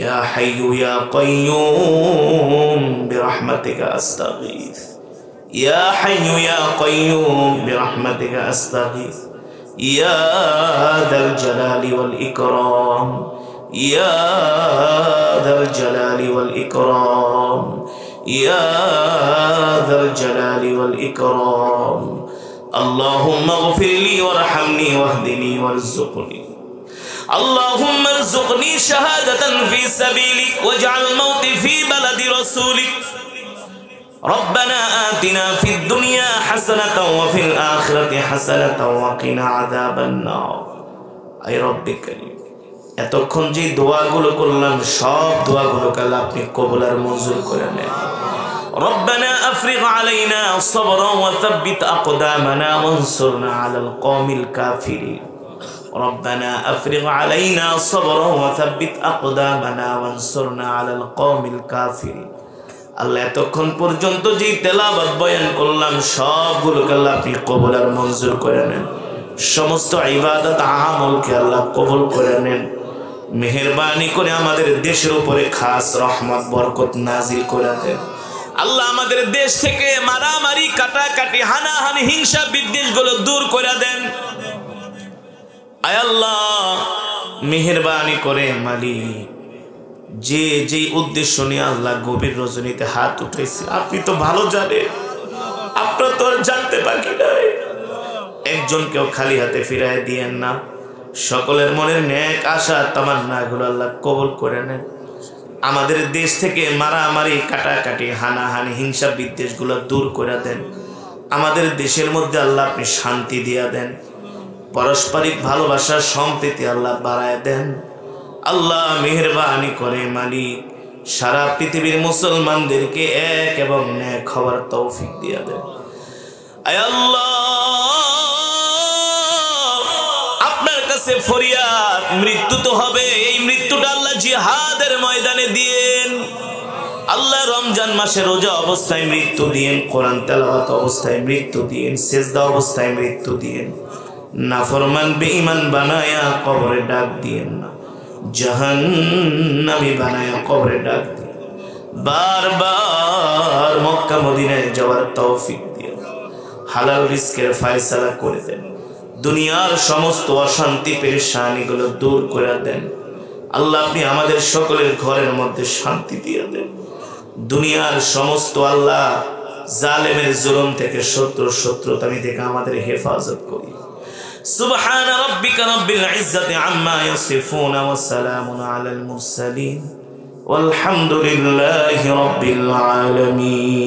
يا حي يا قيوم برحمتك أستغيث. يا حي يا قيوم برحمتك أستغيث. يا ذا الجلال والإكرام، يا ذا الجلال والإكرام، يا ذا الجلال والإكرام. اللهم اغفر لي وارحمني واهدني وارزقني. اللهم ارزقني شهادة في سبيلك واجعل موتي في بلد رسولك. ربنا آتنا في الدنيا حسنة وفي الآخرة حسنة وقنا عذاب النار. أي رب كريم এতক্ষণ যে দোয়াগুলো করলাম সব দোয়াগুলোকে আল্লাহ আপনি কবুল আর মঞ্জুর করে নেন। ربنا أفرغ علينا صبرا وثبت أقدامنا وانصرنا على القوم الكافرين. ربنا أفرغ علينا صبرا وثبت أقدامنا وانصرنا على القوم الكافرين. আল্লাহ এতক্ষণ পর্যন্ত যে তেলাওয়াত বয়ান করলাম সবগুলোকে আল্লাহ আপনি কবুল আর মঞ্জুর করে নেন। সমস্ত ইবাদত আমলকে আল্লাহ কবুল করে নেন। মেহেরবানি করে আমাদের দেশের উপরে খাস রহমত বরকত নাজিল করে দেন। আল্লাহ আমাদের দেশ থেকে মারামারি কাটাকাটি হানাহানি হিংসা বিদ্বেষগুলো দূর করে দেন। আয় আল্লাহ মেহেরবানি করে মালিক, যে যে উদ্দেশ্য নিয়ে আল্লাহ গভীর রজনীতে হাত উঠেছে আপনি তো ভালো জানেন, আপনার তো আর জানতে বাকি নাই। একজনকেও খালি হাতে ফিরায় দিয়েন না। সকলের মনের নেক আশা তামান্নাগুলো আল্লাহ কবুল করে নেন। আমাদের দেশ থেকে মারামারি কাটাকাটি হানাহানি হিংসা বিদ্বেষগুলো দূর করে দেন। আমাদের দেশের মধ্যে আল্লাহ আপনি শান্তি দিয়া দেন, পারস্পরিক ভালোবাসা সম্প্রীতি আল্লাহ বাড়ায় দেন। আল্লাহ মেহেরবানি করে মালিক সারা পৃথিবীর মুসলমানদেরকে এক এবং নেক হওয়ার তৌফিক দিয়া দেন। আয় আল্লাহ আপনার কাছে ফরিয়াদ, মৃত্যু তো হবে, এই মৃত্যুটা আল্লাহ জিহাদের ময়দানে দিয়েন। আল্লাহ রমজান মাসে রোজা অবস্থায় মৃত্যু দিয়েন, কোরআন তেলাওয়াত অবস্থায় মৃত্যু দিয়েন, সেজদা অবস্থায় মৃত্যু দিয়েন। নাফরমান বেঈমান বানায়া কবরে ডাক দিয়েন না, জাহান্নামী বানায়া কবরে ডাক দিয়েন। বারবার মক্কা মদিনায় যাওয়ার তৌফিক দিয়েন। হালাল রিজকের ফয়সালা করে দেন। দুনিয়ার সমস্ত অশান্তি পেরেশানিগুলো দূর করে দেন। আল্লাহ আপনি আমাদের সকলের ঘরের মধ্যে শান্তি দিয়ে দেন। দুনিয়ার সমস্ত আল্লাহ জালেমের জুলুম থেকে শত্রুতামি থেকে আমাদের হেফাজত করি। সুবহান রাব্বিকা রাব্বিল ইজ্জাতি আম্মা ইয়াসিফুন ওয়া সালামুন আলাল মুরসালিন ওয়ালহামদুলিল্লাহি রাব্বিল আলামিন।